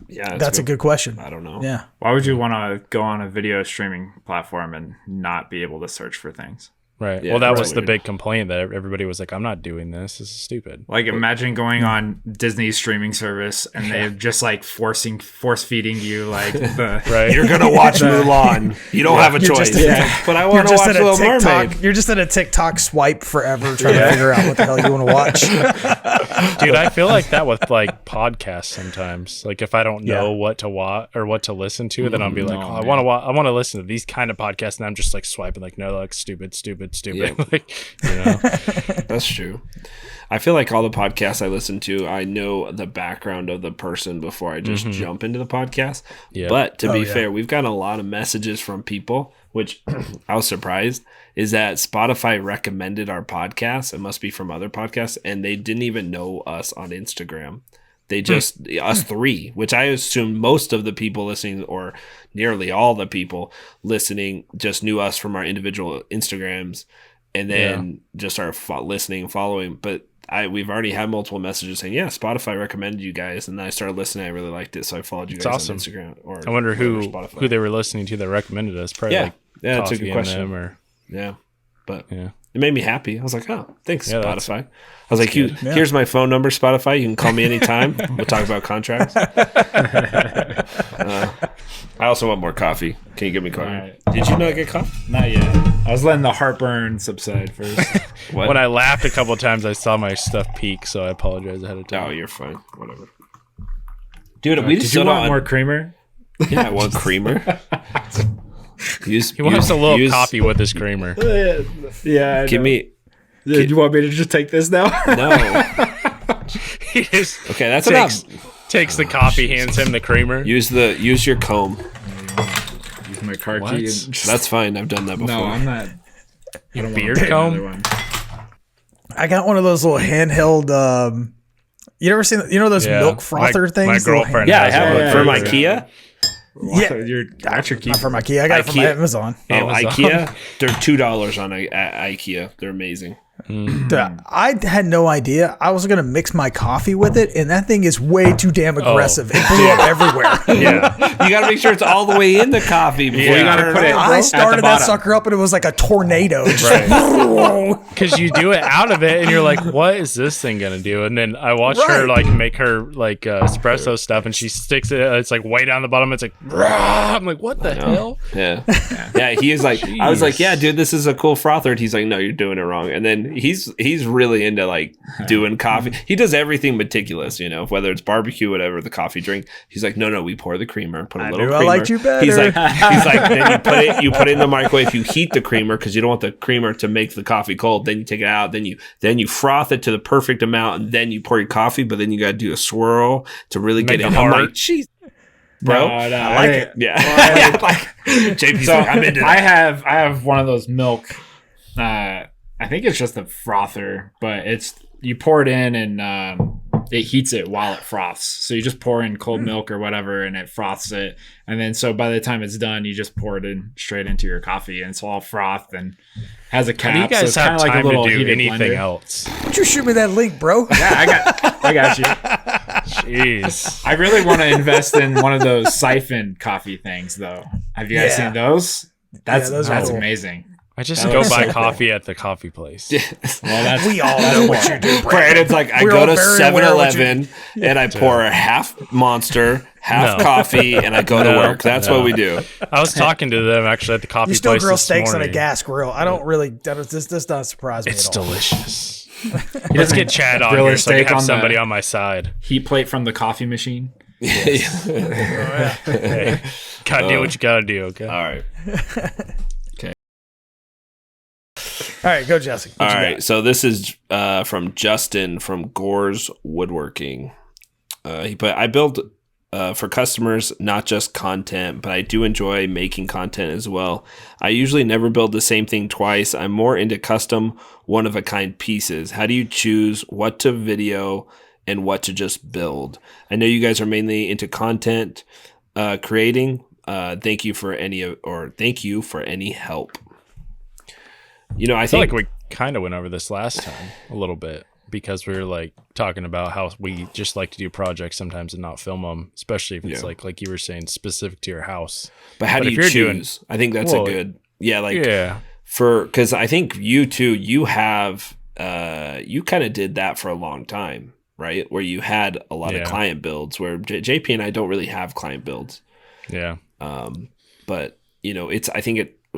Yeah, that's a good question. I don't know. Yeah. Why would you want to go on a video streaming platform and not be able to search for things? Right. Yeah, well, that was the big complaint that everybody was like, I'm not doing this. This is stupid. Like, imagine going on Disney's streaming service and they're just like force feeding you like the right. You're gonna watch Mulan. You don't have a choice. But I want to watch Little Mermaid. You're just at a TikTok swipe forever trying to figure out what the hell you want to watch. Dude, I feel like that with like podcasts sometimes. Like if I don't know what to watch or what to listen to, then I'll be like, I want to listen to these kind of podcasts, and I'm just like swiping like, no, like stupid. Yeah. Like, That's true. I feel like all the podcasts I listen to, I know the background of the person before I just jump into the podcast. Yeah. But to be fair, we've got a lot of messages from people, which I was surprised, is that Spotify recommended our podcast. It must be from other podcasts, and they didn't even know us on Instagram. They just, us three, which I assume most of the people listening, or nearly all the people listening, just knew us from our individual Instagrams, and then just started listening and following. But we've already had multiple messages saying, Spotify recommended you guys, and then I started listening. I really liked it, so I followed you guys on Instagram. Or I wonder who they were listening to that recommended us. Probably that's a good question. It made me happy. I was like, oh, thanks, Yeah, Spotify. I was like, here's my phone number, Spotify. You can call me anytime. We'll talk about contracts. I also want more coffee. Can you give me coffee? Right. Did you not get coffee? Not yet. I was letting the heartburn subside first. What? When I laughed a couple of times, I saw my stuff peak, so I apologize ahead of time. Oh, you're fine. Whatever. Dude, we Did just you still want not. more creamer? Yeah, I want creamer. He wants a little coffee with his creamer. Yeah. Give me. Do you want me to just take this now? No. He just Okay, that's enough. takes the coffee, hands him the creamer. Use your comb. Use my car What? key. And just, That's fine. I've done that before. no, I'm not. Your I beard don't comb? want another one. I got one of those little handheld. You ever seen? Those milk frother things? My Little girlfriend Yeah, I has have one. one from yeah. IKEA. Yeah. You're that's your key. Not from IKEA. I got it from IKEA. Amazon. Oh, Amazon. IKEA. They're $2 on IKEA. They're amazing. Dude, I had no idea. I was gonna mix my coffee with it, and that thing is way too damn aggressive. It blew up everywhere. Yeah. You got to make sure it's all the way in the coffee before Yeah. you gotta turn it put it- on. I at started the that bottom. sucker up, and it was like a tornado. Just Right. Because you do it out of it, and you're like, "What is this thing gonna do?" And then I watched her Right. like make her like espresso stuff, and she sticks it. It's like way down the bottom. It's like, "Rah!" I'm like, "What the hell?" Yeah. Yeah, he is like, I was like, yeah, dude, this is a cool frother. And he's like, no, you're doing it wrong. And then he's really into like doing coffee. He does everything meticulous, whether it's barbecue, whatever, the coffee drink. He's like, no, we pour the creamer, put a little knew I creamer. liked you better. He's like, then you put it in the microwave, you heat the creamer because you don't want the creamer to make the coffee cold. Then you take it out, then you froth it to the perfect amount, and then you pour your coffee, but then you gotta do a swirl to really Make get the it. I'm heart. like, jeez. Bro, No, I like it. Yeah. Like, JP's So like, I'm into that. I have one of those milk. I think it's just a frother, but you pour it in and it heats it while it froths. So you just pour in cold milk or whatever, and it froths it. And then so by the time it's done, you just pour it in straight into your coffee, and it's all frothed and has a cap. How do you so guys it's have kinda like time a little to do heated anything blender. else? Why don't you shoot me that link, bro? Yeah, I got you. Jeez. I really want to invest in one of those siphon coffee things, though. Have you guys Yeah. seen those? That's those are cool. amazing. I just That go was buy so coffee at the coffee place. Well, that's We all know what you do, Brandon's like, I We're go all to very aware of what 7-Eleven and I pour a half Monster, half No. coffee, and I go to No. work. That's what we do. I was talking to them actually at the coffee You still place grill this steaks on a morning. gas grill. I don't really. This doesn't surprise me It's at all. delicious. Let's get Chad on Grill a here so I steak can have on somebody the- on my side. heat plate from the coffee machine. Hey, gotta do what you gotta do, okay? All right. All right, go, Jesse. What All you right. got? So this is from Justin from Gore's Woodworking. He put, I build for customers, not just content, but I do enjoy making content as well. I usually never build the same thing twice. I'm more into custom, one-of-a-kind pieces. How do you choose what to video and what to just build? I know you guys are mainly into content creating. Thank you for any help. I I feel think like we kind of went over this last time a little bit because we were like talking about how we just like to do projects sometimes and not film them, especially if it's Yeah. like you were saying, specific to your house. But how But do if you you're choose? doing- I think that's Well, a good, like Yeah. because I think you too, you have, you kind of did that for a long time, right? Where you had a lot of Yeah. client builds where JP and I don't really have client builds. Yeah. But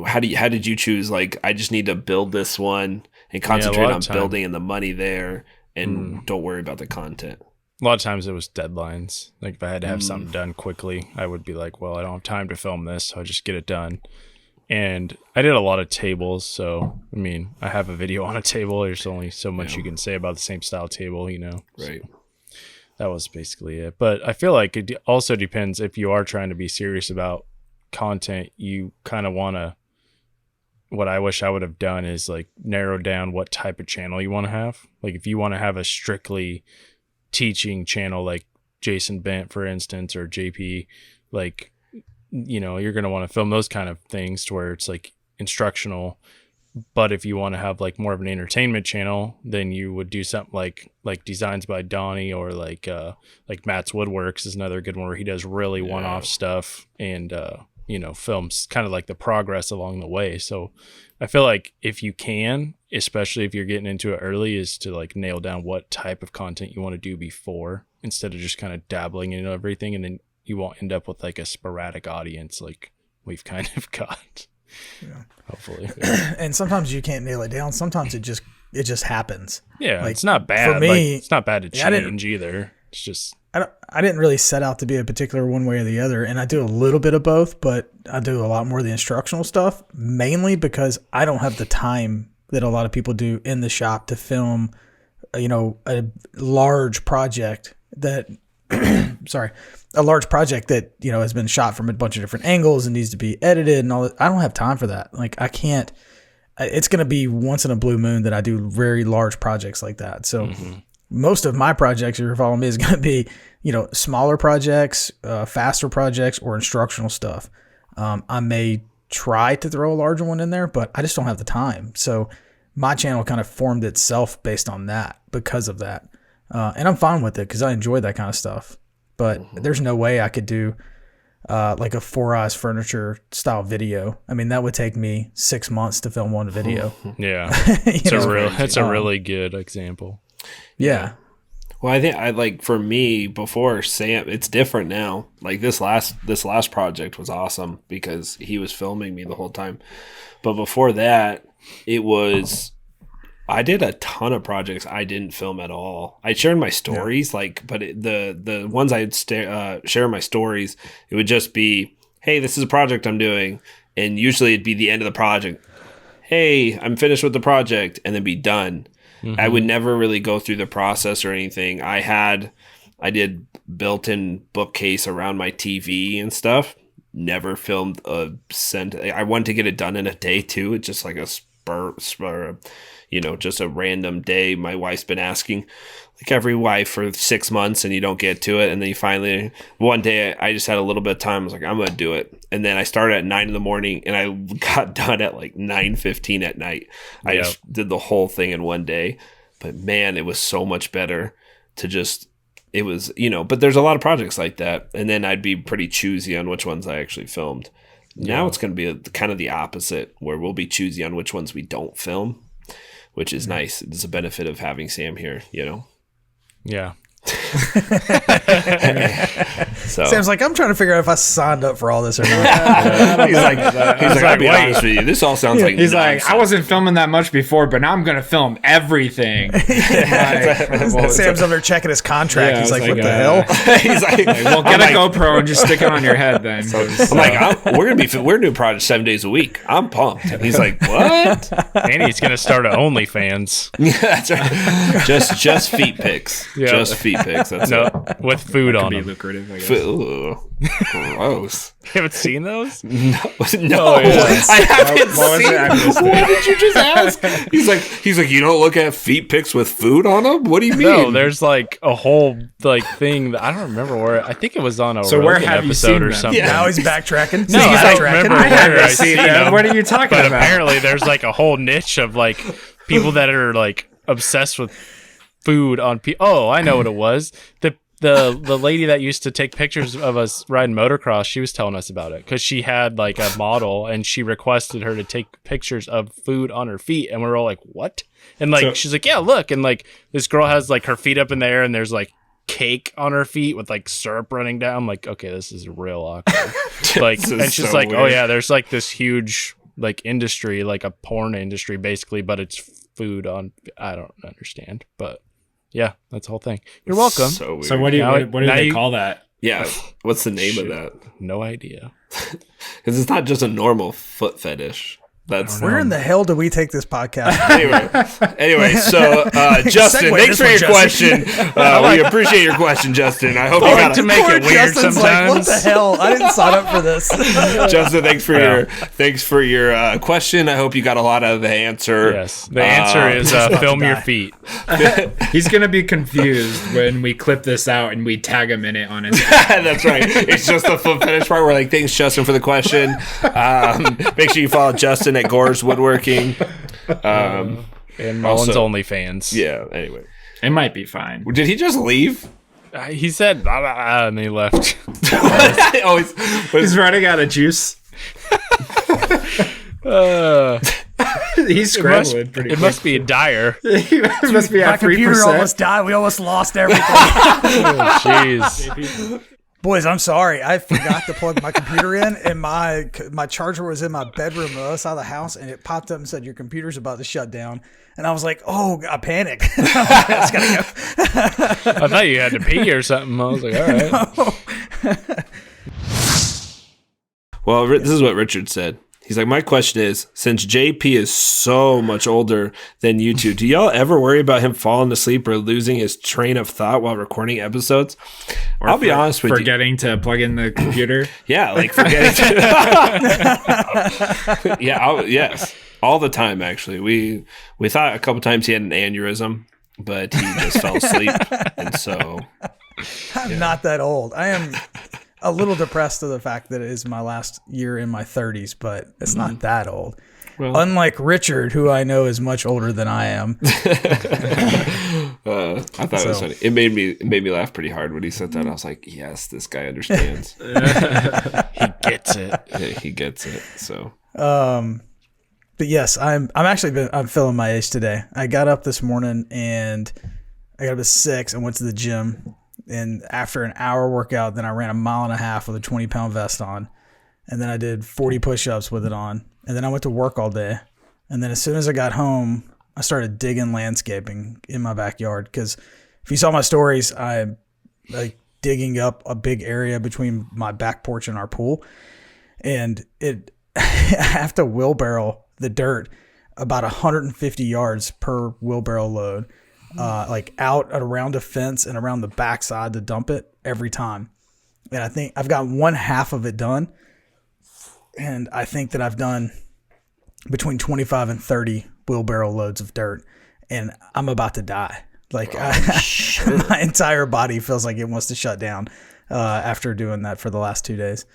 how did you choose? Like, I just need to build this one and concentrate lot on of time. building and the money there and don't worry about the content. A lot of times it was deadlines. Like if I had to have something done quickly, I would be like, well, I don't have time to film this, so I just get it done. And I did a lot of tables, so I mean, I have a video on a table. There's only so much you can say about the same style table, Right. So that was basically it. But I feel like it also depends if you are trying to be serious about content. You kind of want to. What I wish I would have done is like narrow down what type of channel you want to have. Like if you want to have a strictly teaching channel like Jason Bent, for instance, or JP, like, you're going to want to film those kind of things to where it's like instructional. But if you want to have like more of an entertainment channel, then you would do something like Designs by Donnie or like Matt's Woodworks is another good one where he does really one-off stuff and films kind of like the progress along the way. So I feel like if you can, especially if you're getting into it early, is to like nail down what type of content you want to do before, instead of just kind of dabbling in everything, and then you won't end up with like a sporadic audience like we've kind of got. Yeah. Hopefully. Yeah. And sometimes you can't nail it down. Sometimes it just happens. Yeah, like, it's not bad. For me, it's not bad to change either. It's just I didn't really set out to be a particular one way or the other, and I do a little bit of both, but I do a lot more of the instructional stuff, mainly because I don't have the time that a lot of people do in the shop to film, a large project that, a large project that, has been shot from a bunch of different angles and needs to be edited and all that. I don't have time for that. Like, I can't. It's going to be once in a blue moon that I do very large projects like that. So most of my projects, if you're following me, is going to be, smaller projects, faster projects, or instructional stuff. I may try to throw a larger one in there, but I just don't have the time. So my channel kind of formed itself based on that, because of that. And I'm fine with it because I enjoy that kind of stuff. But there's no way I could do like a Four Eyes Furniture style video. I mean, that would take me 6 months to film one video. Yeah, it's a really good example. Yeah. Well, I think for me, before Sam, it's different now. Like this last project was awesome because he was filming me the whole time. But before that, I did a ton of projects I didn't film at all. I shared my stories, but the ones I'd share my stories, it would just be, hey, this is a project I'm doing. And usually it'd be the end of the project. Hey, I'm finished with the project, and then be done. Mm-hmm. I would never really go through the process or anything. I did built-in bookcase around my TV and stuff. Never filmed a cent. I wanted to get it done in a day too. It's just like a spur, just a random day. My wife's been asking, like every wife, for 6 months, and you don't get to it. And then you finally, one day, I just had a little bit of time. I was like, I'm going to do it. And then I started at 9 a.m, and I got done at like 9:15 at night. I just did the whole thing in one day. But man, it was so much better to just, it was, but there's a lot of projects like that. And then I'd be pretty choosy on which ones I actually filmed. Now it's going to be kind of the opposite, where we'll be choosy on which ones we don't film, which is nice. It's a benefit of having Sam here, Yeah. So Sam's like, I'm trying to figure out if I signed up for all this or not. he's like, I'll be honest with you, this all sounds like he's nonsense. like, I wasn't filming that much before, but now I'm gonna film everything. Sam's over there checking his contract. Yeah, he's like, what like, the hell? He's like, Well, get a GoPro and just stick it on your head then. I'm like, we're doing projects 7 days a week. I'm pumped. And he's like, what? And he's gonna start an OnlyFans. Yeah, that's right. Just feet pics. Yeah. Just feet pics. That's No, it. with food on Be them. lucrative, I guess. Ooh, gross. You haven't seen those? No, yes. I haven't What was seen. it? I missed it. What did you just ask? He's like, you don't look at feet pics with food on them. What do you mean? No, there's like a whole thing that I don't remember where. I think it was on a So where Rogan have you episode seen or them? something. Yeah, now he's backtracking. No, He's I don't backtracking. remember I where haven't I seen seen them. them. What are you talking But about? apparently, there's like a whole niche of like people that are like obsessed with food on. Oh, I know what it was. The lady that used to take pictures of us riding motocross, she was telling us about it because she had like a model and she requested her to take pictures of food on her feet, and we were all like, "What?" And like she's like, "Yeah, look," and like this girl has like her feet up in the air and there's like cake on her feet with like syrup running down. I'm like, okay, this is real awkward. Like, and she's so like, weird. "Oh yeah, there's like this huge like industry, like a porn industry basically, but it's food on." I don't understand, but. Yeah, that's the whole thing. You're welcome. So weird. So what do they call that? Yeah, what's the name of that? No idea. Because it's not just a normal foot fetish. That's Where in the hell do we take this podcast? anyway. So Justin, Segue thanks this for one, your Justin. question. We appreciate your question, Justin. I hope you I got like to make Poor it weird Justin's like, what sometimes. the hell? I didn't sign up for this. Justin, thanks for your question. I hope you got a lot out of the answer. Yes, the answer is film your feet. He's gonna be confused when we clip this out and we tag him in it on his. That's right. It's just the foot fetish part. We're like, thanks, Justin, for the question. Make sure you follow Justin at Gore's Woodworking. And Mullen's also- OnlyFans. Yeah. Anyway, It might be fine. did he just leave? He said, blah, blah, blah, and he left. Always. He's running out of juice. He's scrambling pretty It quick. must be dire. It must be My at computer 3%. almost died. We almost lost everything. Oh, jeez. Boys, I'm sorry. I forgot to plug my computer in, and my charger was in my bedroom on the other side of the house, and it popped up and said, your computer's about to shut down. And I was like, oh, I panicked. I gotta go. I thought you had to pee or something. I was like, all right. Well, this is what Richard said. He's like, my question is, since JP is so much older than you two, do y'all ever worry about him falling asleep or losing his train of thought while recording episodes? Or I'll be honest with you. forgetting to plug in the computer. Yeah, like forgetting to. Yes. All the time, actually. We thought a couple times he had an aneurysm, but he just fell asleep. And so. I'm not that old. I am a little depressed to the fact that it is my last year in my 30s, but it's not that old. Well, unlike Richard, who I know is much older than I am. I thought it was funny. It made me laugh pretty hard when he said that. I was like, yes, this guy understands. He gets it. Yeah, he gets it. So. But yes, I'm feeling my age today. I got up this morning and I got up at 6 and went to the gym. And after an hour workout, then I ran 1.5 miles with a 20-pound vest on. And then I did 40 push-ups with it on. And then I went to work all day. And then as soon as I got home, I started digging landscaping in my backyard. Because if you saw my stories, I'm like digging up a big area between my back porch and our pool. And I have to wheelbarrow the dirt about 150 yards per wheelbarrow load. Like out around a fence and around the backside to dump it every time. And I think I've got 1/2 of it done. And I think that I've done between 25 and 30 wheelbarrow loads of dirt. And I'm about to die. Like my entire body feels like it wants to shut down after doing that for the last 2 days.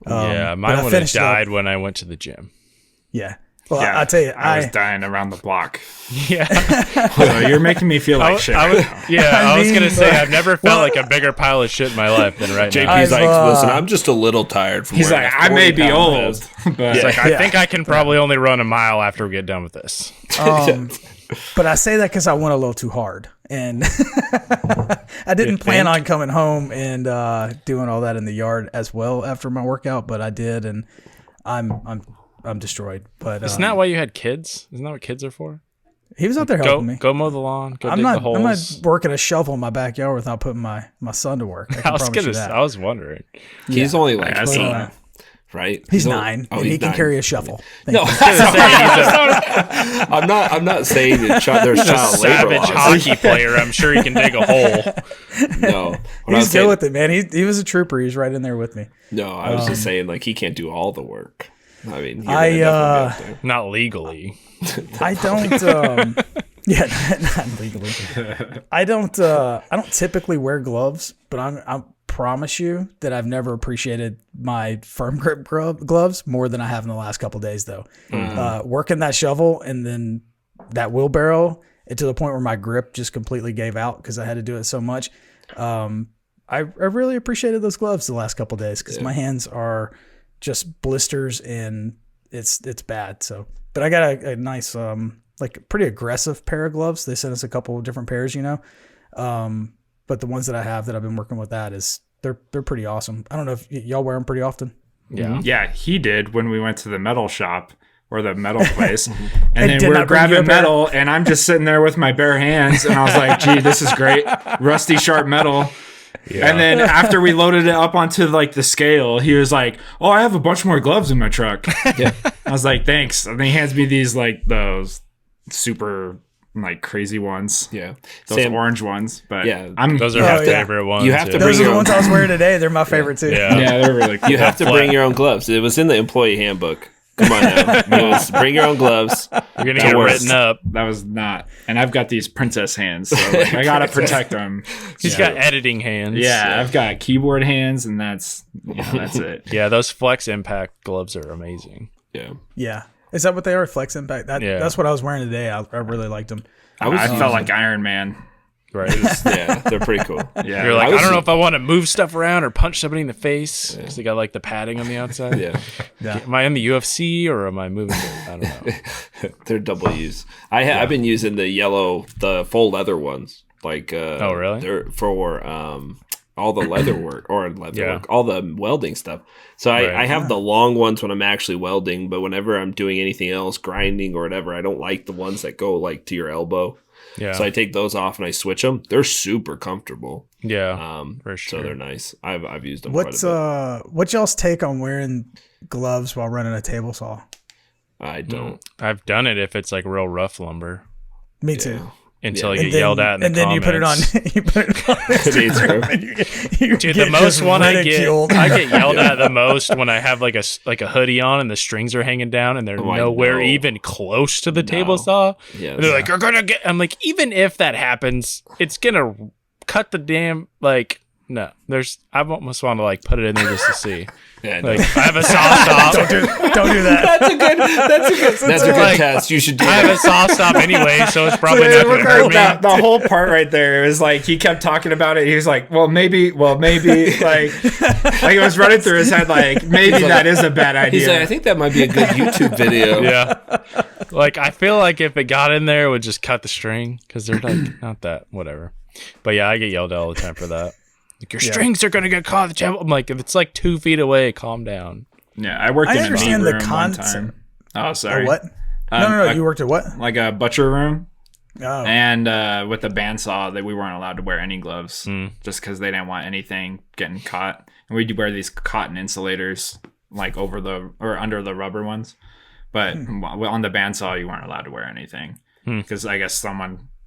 Yeah, mine would have died when I went to the gym. Yeah. Well, I'll tell you, I was dying around the block. Yeah. So you're making me feel like shit. I was going to say, I've never felt like a bigger pile of shit in my life than right now. JP's like, listen, I'm just a little tired from He's like, I may be old, but It's like, I think I can probably only run 1 mile after we get done with this. But I say that because I went a little too hard. And I didn't plan on coming home and doing all that in the yard as well after my workout, but I did, and I'm destroyed. But isn't that why you had kids? Isn't that what kids are for? He was out there helping me. Go mow the lawn. Go dig the holes. I'm not working a shovel in my backyard without putting my son to work. I was wondering. He's only like 8, right? He's 9, and he can carry a shovel. No, I'm not saying that there's child labor savage laws. hockey player. I'm sure he can dig a hole. No, he's good with it, man. He was a trooper. He's right in there with me. No, I was just saying, like, he can't do all the work. I mean, not legally. I don't. Not legally. I don't typically wear gloves, but I promise you that I've never appreciated my firm grip gloves more than I have in the last couple of days, though. Working that shovel and then that wheelbarrow, to the point where my grip just completely gave out because I had to do it so much. I really appreciated those gloves the last couple of days because my hands are just blisters and it's bad. So, but I got a nice, like pretty aggressive pair of gloves. They sent us a couple of different pairs, but the ones that I have that I've been working with they're pretty awesome. I don't know if y'all wear them pretty often. Yeah. Yeah, he did when we went to the metal shop or the metal place. And then we're not bring you grabbing a pair? metal and I'm just sitting there with my bare hands and I was like, gee, this is great. Rusty sharp metal. Yeah. And then after we loaded it up onto like the scale, he was like, "Oh, I have a bunch more gloves in my truck." Yeah. I was like, "Thanks." And then he hands me these like those super like crazy ones. Yeah. Those orange ones. But yeah, those are my favorite ones. You have to those are the ones I was wearing today. They're my favorite too. Yeah, they're really cool. You have to bring your own gloves. It was in the employee handbook. Come on now. Bring your own gloves. You're going to get written up. That was not. And I've got these princess hands, so like, I got to protect them. He's got editing hands. Yeah, I've got keyboard hands, and that's it. Yeah, those Flex Impact gloves are amazing. Yeah. Yeah. Is that what they are? Flex Impact? That's what I was wearing today. I really liked them. I felt like Iron Man. Right. Yeah, they're pretty cool. Yeah, You're like, I don't know if I want to move stuff around or punch somebody in the face because they got like the padding on the outside. Yeah. Am I in the UFC or am I moving? I don't know. They're double use. I've been using the full leather ones. Like, oh, really? They're for all the leather work work, all the welding stuff. So I have the long ones when I'm actually welding, but whenever I'm doing anything else, grinding or whatever, I don't like the ones that go like to your elbow. Yeah. So I take those off and I switch them. They're super comfortable. Yeah. For sure. So they're nice. I've used them. What's what's y'all's take on wearing gloves while running a table saw? I don't. I've done it if it's like real rough lumber. Me too. Until you get yelled at in the comments. You put it on. You put it on Instagram. Dude, the most one I get yelled at the most when I have like a hoodie on and the strings are hanging down and they're nowhere even close to the table saw. Yeah, and they're like, "You're gonna get." I'm like, even if that happens, it's gonna cut the damn like. No, I almost want to like put it in there just to see. Yeah, like I have a saw stop. don't do that. That's a good test. You should do. I have a saw stop anyway, so it's probably not going to hurt me. The whole part right there is like he kept talking about it. He was like, well, maybe, like it was running through his head, like maybe that is a bad idea. He's like, I think that might be a good YouTube video. Yeah, like I feel like if it got in there, it would just cut the string because they're like not that whatever. But yeah, I get yelled at all the time for that. Like, your strings are going to get caught in the table. I'm like, if it's like 2 feet away, calm down. Yeah, I worked in a meat room one concept. time. Oh, sorry. What? No. You worked at what? Like a butcher room. Oh. And with the bandsaw, that we weren't allowed to wear any gloves just because they didn't want anything getting caught. And we'd wear these cotton insulators like under the rubber ones. But on the bandsaw, you weren't allowed to wear anything because I guess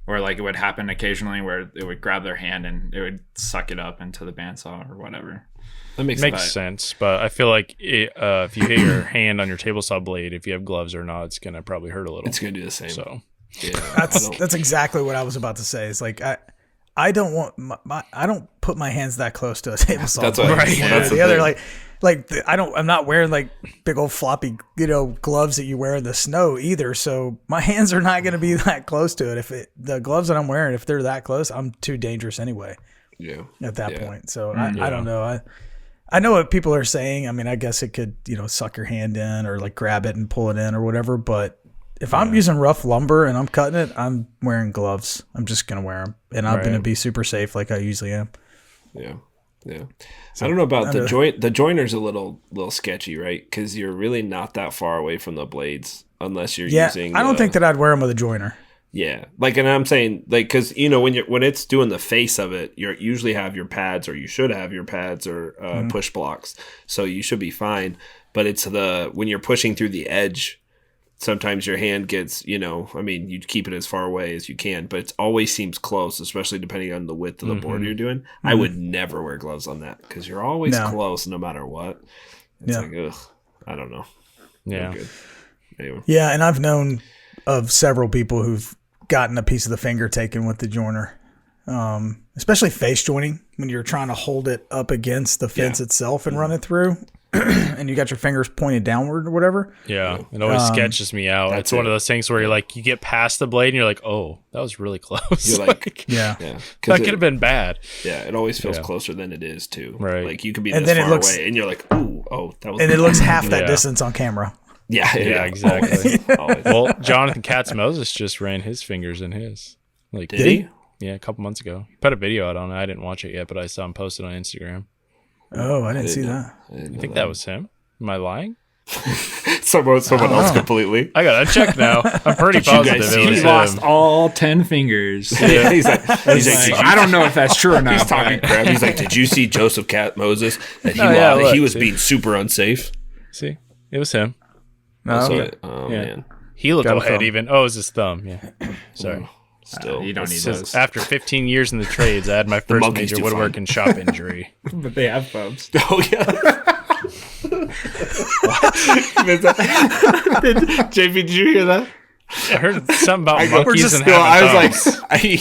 or like it would happen occasionally where it would grab their hand and it would suck it up into the bandsaw or whatever. That makes sense. But I feel like if you hit your hand on your table saw blade, if you have gloves or not, it's going to probably hurt a little. It's going to do the same. So yeah, that's exactly what I was about to say. It's like I don't want I don't put my hands that close to a table saw. That's what that's the other I'm not wearing like big old floppy, gloves that you wear in the snow either. So my hands are not going to be that close to it. The gloves that I'm wearing, if they're that close, I'm too dangerous anyway. Yeah. At that point. So I don't know. I know what people are saying. I mean, I guess it could, suck your hand in or like grab it and pull it in or whatever. But if I'm using rough lumber and I'm cutting it, I'm wearing gloves. I'm just going to wear them. And I'm going to be super safe like I usually am. Yeah. Yeah. So, I don't know about the joint. The joiner's a little sketchy, right? Because you're really not that far away from the blades unless you're using. I don't think that I'd wear them with a joiner. Yeah, like, and I'm saying, like, because when it's doing the face of it, you usually have your pads, or you should have your pads or push blocks, so you should be fine. But it's when you're pushing through the edge. Sometimes your hand gets, you keep it as far away as you can, but it always seems close, especially depending on the width of the board you're doing. Mm-hmm. I would never wear gloves on that because you're always close no matter what. It's like, ugh, I don't know. Yeah. Anyway. Yeah, and I've known of several people who've gotten a piece of the finger taken with the joiner, especially face joining when you're trying to hold it up against the fence itself and run it through. And you got your fingers pointed downward or whatever. Yeah, it always sketches me out. It's one of those things where you're like, you get past the blade and you're like, oh, that was really close. You're like, yeah. That could have been bad. Yeah, it always feels closer than it is too. Right. Like you could be this far away and you're like, oh, that was. And it looks half that distance on camera. Yeah, exactly. Always. Well, Jonathan Katz-Moses just ran his fingers in his. Like, did he? Yeah, a couple months ago. He put a video out on it. I didn't watch it yet, but I saw him posted on Instagram. Oh, I didn't see that. I think that was him. Am I lying? Someone else completely. I gotta check now. I'm pretty positive it was he lost all 10 fingers. Yeah, he's like, I don't know if that's true or not. He's talking crap. He's like, did you see Joseph Katz-Moses? That he was being super unsafe. See, it was him. Man, he looked ahead even. Oh, it was his thumb. Yeah, sorry. Still, you don't need those. After 15 years in the trades, I had my first major woodworking shop injury. But they have thumbs. Oh yeah. JP, did you hear that? I heard something about monkeys and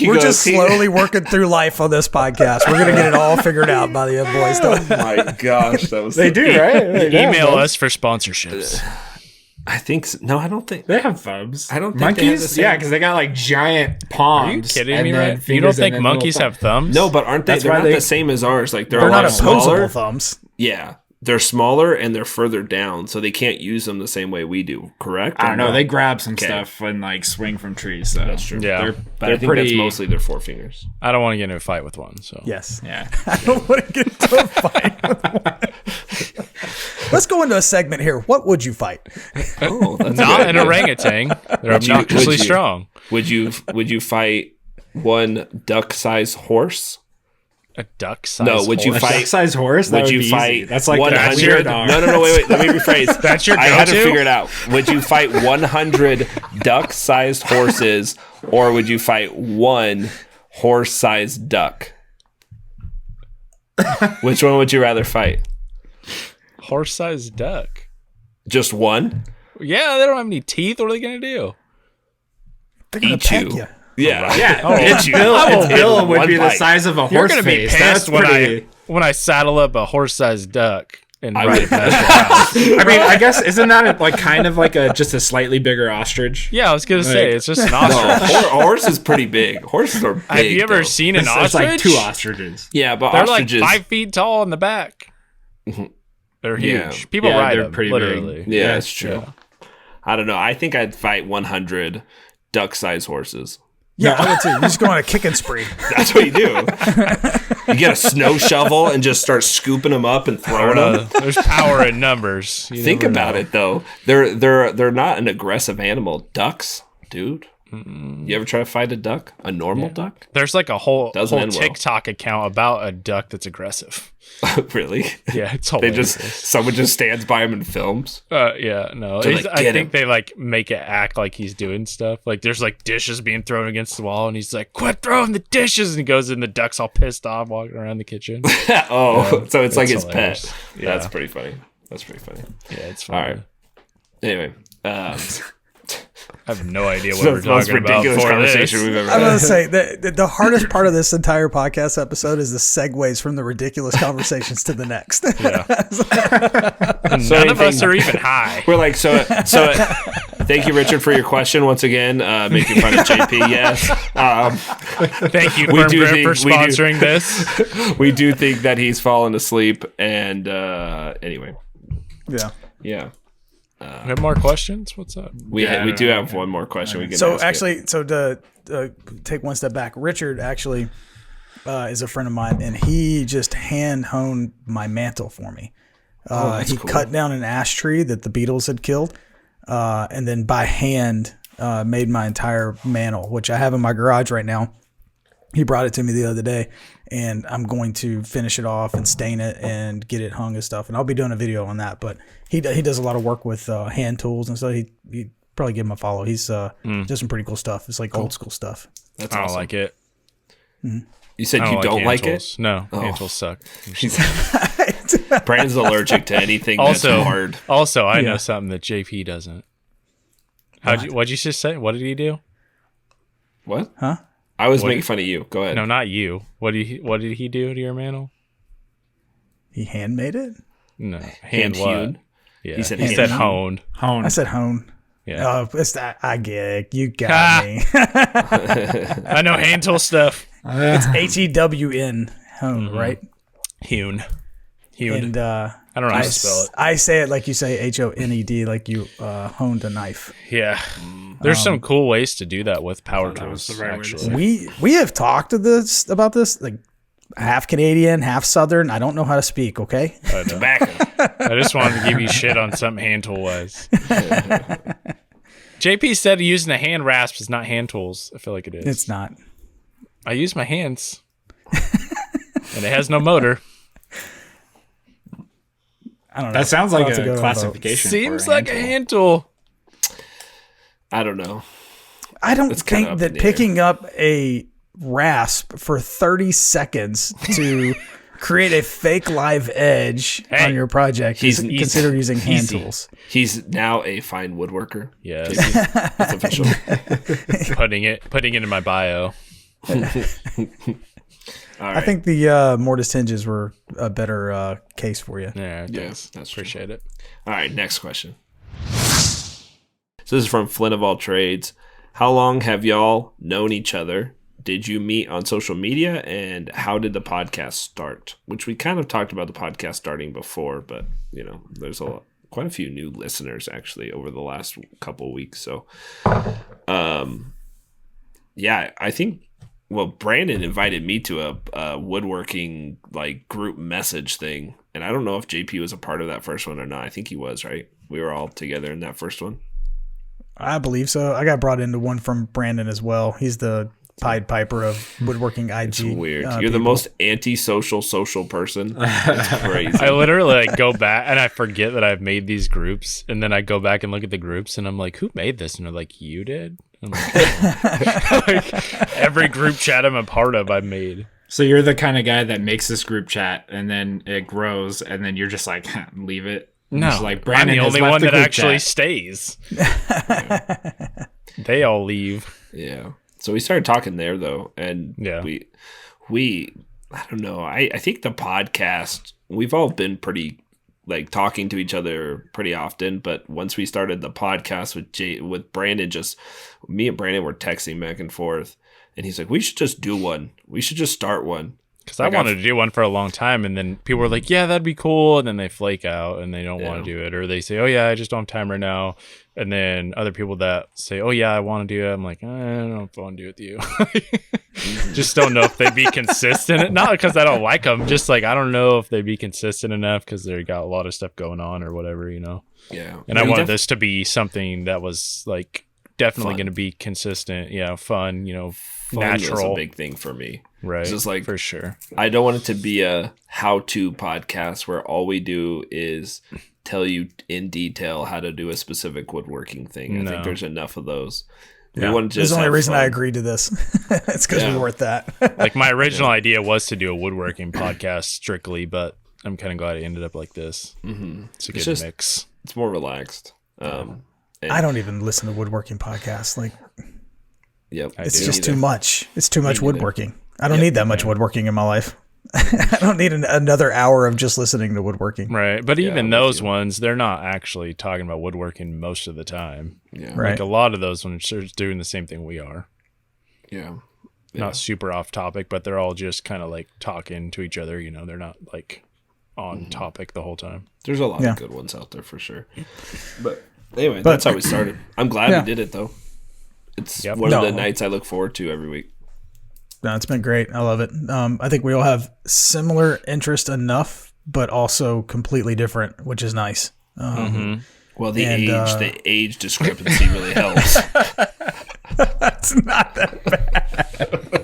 we're just slowly working through life on this podcast. We're gonna get it all figured out by the end, boys. Oh my gosh, that was they do, right? Email us for sponsorships. I think so. No, I don't think They have thumbs. I don't think they have the monkeys. same- Yeah, because they got like giant palms. Are you kidding and me? then Right? You don't fingers and think then monkeys little have thumbs? No, but aren't they? That's They're why not they- the same as ours. Like they're They're a not lot opposable smaller. thumbs. Yeah, they're smaller and they're further down, so they can't use them the same way we do. Correct? I don't know. Or They no? grab some Okay. stuff and like swing from trees. So That's true. Yeah. they're, But they're I think pretty. that's mostly their forefingers. I don't want to get in a fight with one. So Yes. Yeah. I don't want to get into a fight with one. Let's go into a segment here. What would you fight? Oh, that's not good. an orangutan. They're Would you- obnoxiously would you- strong. Would you fight one duck-sized horse? A duck-sized No, would you horse? fight- Duck-sized horse? That Would would you be fight? easy. That's like 100? your- No. Wait. Let me rephrase. That's your I had to go-to? figure it out. Would you fight 100 duck-sized horses, or would you fight one horse-sized duck? Which one would you rather fight? Horse-sized duck. Just one? Yeah, they don't have any teeth. What are they gonna do? They're gonna Eat peck you. you. Yeah. Yeah. Oh, Hit you. Bill, It's Bill would one be the bite. size of a You're horse gonna be face. pissed That's when pretty. I saddle up a horse-sized duck and I ride would- it past your house. I mean, I guess isn't that like kind of like just a slightly bigger ostrich? Yeah, I was gonna say Like- it's just an No, ostrich. horse is pretty big. Horses are big. Have you ever though. seen an It's ostrich? like 2 ostriches. Yeah, but They're ostriches. like 5 feet tall in the back. They're huge. Yeah. People Yeah, ride they're them, pretty literally. big. yeah, Yeah, that's true. I don't know. I think I'd fight 100 duck-sized horses. Yeah, I would too. You just go on a kicking spree. That's what you do. You get a snow shovel and just start scooping them up and throwing them. There's power in numbers. You Think never about know. it though. They're not an aggressive animal. Ducks, dude. You ever try to fight a duck? A normal duck? There's like a whole Doesn't end well. TikTok account about a duck that's aggressive. Really? Yeah, it's They hilarious. someone just stands by him and films. Yeah, no. They're It's- like, I "Get think him." they like make it act like he's doing stuff. Like there's like dishes being thrown against the wall, and he's like, "Quit throwing the dishes!" And he goes in. The duck's all pissed off, walking around the kitchen. So it's like his hilarious. pet. Yeah. That's pretty funny. That's pretty funny. Yeah, it's All fun. right. Anyway, I have no idea what so we're it's the most talking about ridiculous for conversation this. we've ever I'm had. gonna say the hardest part of this entire podcast episode is the segues from the ridiculous conversations to the next. None of us are even high. We're like, so thank you, Richard, for your question once again. Making fun of JP, yes. Thank you We for, do for think- we do. sponsoring this. We do think that he's fallen asleep. And anyway, Yeah. yeah. We have more questions? What's up? We Yeah, we do have one more question we can So ask you. actually, so to take one step back, Richard actually is a friend of mine, and he just hand honed my mantle for me. that's He cool. cut down an ash tree that the beetles had killed, and then by hand made my entire mantle, which I have in my garage right now. He brought it to me the other day, and I'm going to finish it off and stain it and get it hung and stuff. And I'll be doing a video on that. But he does a lot of work with hand tools and stuff. He probably give him a follow. He's does some pretty cool stuff. It's like old school stuff. That's I don't awesome. like it. You said I you don't hand like tools. No, hand tools suck. it? Brandon's allergic to anything that's hard. Also, I Yeah. know something that JP doesn't. What'd you just say? What did he do? What? Huh? I was making fun of you. Go ahead. No, not you. What did he do to your mantle? He handmade it? No, Hand what? hewn. Yeah, He said he hand said hewn. honed. Hone. I said hone. Yeah, Oh, it's that. I get it. You got me. I know hand tool stuff. Hewn, hone, right? Hewn. And I don't know how to spell it. I say it like you say HONED, like you honed a knife. Yeah, there's some cool ways to do that with power that was tools. the right way to Actually, say We have talked about this, like half Canadian, half Southern. I don't know how to speak. Okay. Tobacco. I just wanted to give you shit on something hand tool wise. JP said using a hand rasp is not hand tools. I feel like it is. It's not. I use my hands, and it has no motor. I don't know. That sounds I'll like have to go a to classification. Seems for like a hand tool. I don't know. I don't It's kinda think up that in the air. picking up a rasp for 30 seconds to create a fake live edge Hey, on your project is he's considered using hand easy. tools. He's now a fine woodworker. Yes, That's official. putting it in my bio. All right. I think the mortise hinges were a better case for you. Yeah, Yeah, thanks. that's true. Appreciate it. All right. Next question. So this is from Flint of All Trades. How long have y'all known each other? Did you meet on social media, and how did the podcast start? Which we kind of talked about the podcast starting before, but there's quite a few new listeners actually over the last couple of weeks. So, yeah, I think. Well, Brandon invited me to a woodworking like group message thing, and I don't know if JP was a part of that first one or not. I think he was, right? We were all together in that first one. I believe so. I got brought into one from Brandon as well. He's the Pied Piper of woodworking IG. It's weird. You're the most antisocial social person. It's crazy. I literally go back and I forget that I've made these groups, and then I go back and look at the groups, and I'm like, "Who made this?" And they're like, "You did." I'm like, oh. Like, every group chat I'm a part of, I've made. So you're the kind of guy that makes this group chat, and then it grows, and then you're just like, leave it. No, like, I'm the only one that actually stays. They all leave. Yeah. So we started talking there though, and yeah, we I don't know. I think the podcast, we've all been pretty like talking to each other pretty often, but once we started the podcast with Brandon, just me and Brandon were texting back and forth, and he's like, "We should just do one. We should just start one." Because I wanted to do one for a long time, and then people were like, "Yeah, that'd be cool," and then they flake out and they don't want to do it, or they say, "Oh yeah, I just don't have time right now." And then other people that say, "Oh yeah, I want to do it," I'm like, "I don't know if I want to do it with you." Just don't know if they'd be consistent. Not because I don't like them, just like I don't know if they'd be consistent enough because they got a lot of stuff going on or whatever, Yeah. And I wanted this to be something that was like definitely going to be consistent, fun, Fun natural. was a big thing for me. Right. Just like, for sure. I don't want it to be a how-to podcast where all we do is tell you in detail how to do a specific woodworking thing. I think there's enough of those. Yeah. We want to just That's the only reason I agreed to this. It's because we weren't that. Like my original idea was to do a woodworking podcast strictly, but I'm kind of glad it ended up like this. Mm-hmm. It's a good mix. It's more relaxed. I don't even listen to woodworking podcasts. Like, yep, it's just too much. It's too much woodworking. I don't need that much woodworking in my life. I don't need another hour of just listening to woodworking. Right. But even those ones, they're not actually talking about woodworking most of the time. Yeah. Like a lot of those ones are doing the same thing we are. Yeah. Not super off topic, but they're all just kind of like talking to each other. They're not like on topic the whole time. There's a lot of good ones out there for sure. But anyway, that's how we started. I'm glad we did it though. It's one of the nights I look forward to every week. No, it's been great. I love it. I think we all have similar interest enough, but also completely different, which is nice. Well, the age discrepancy really helps. That's not that bad.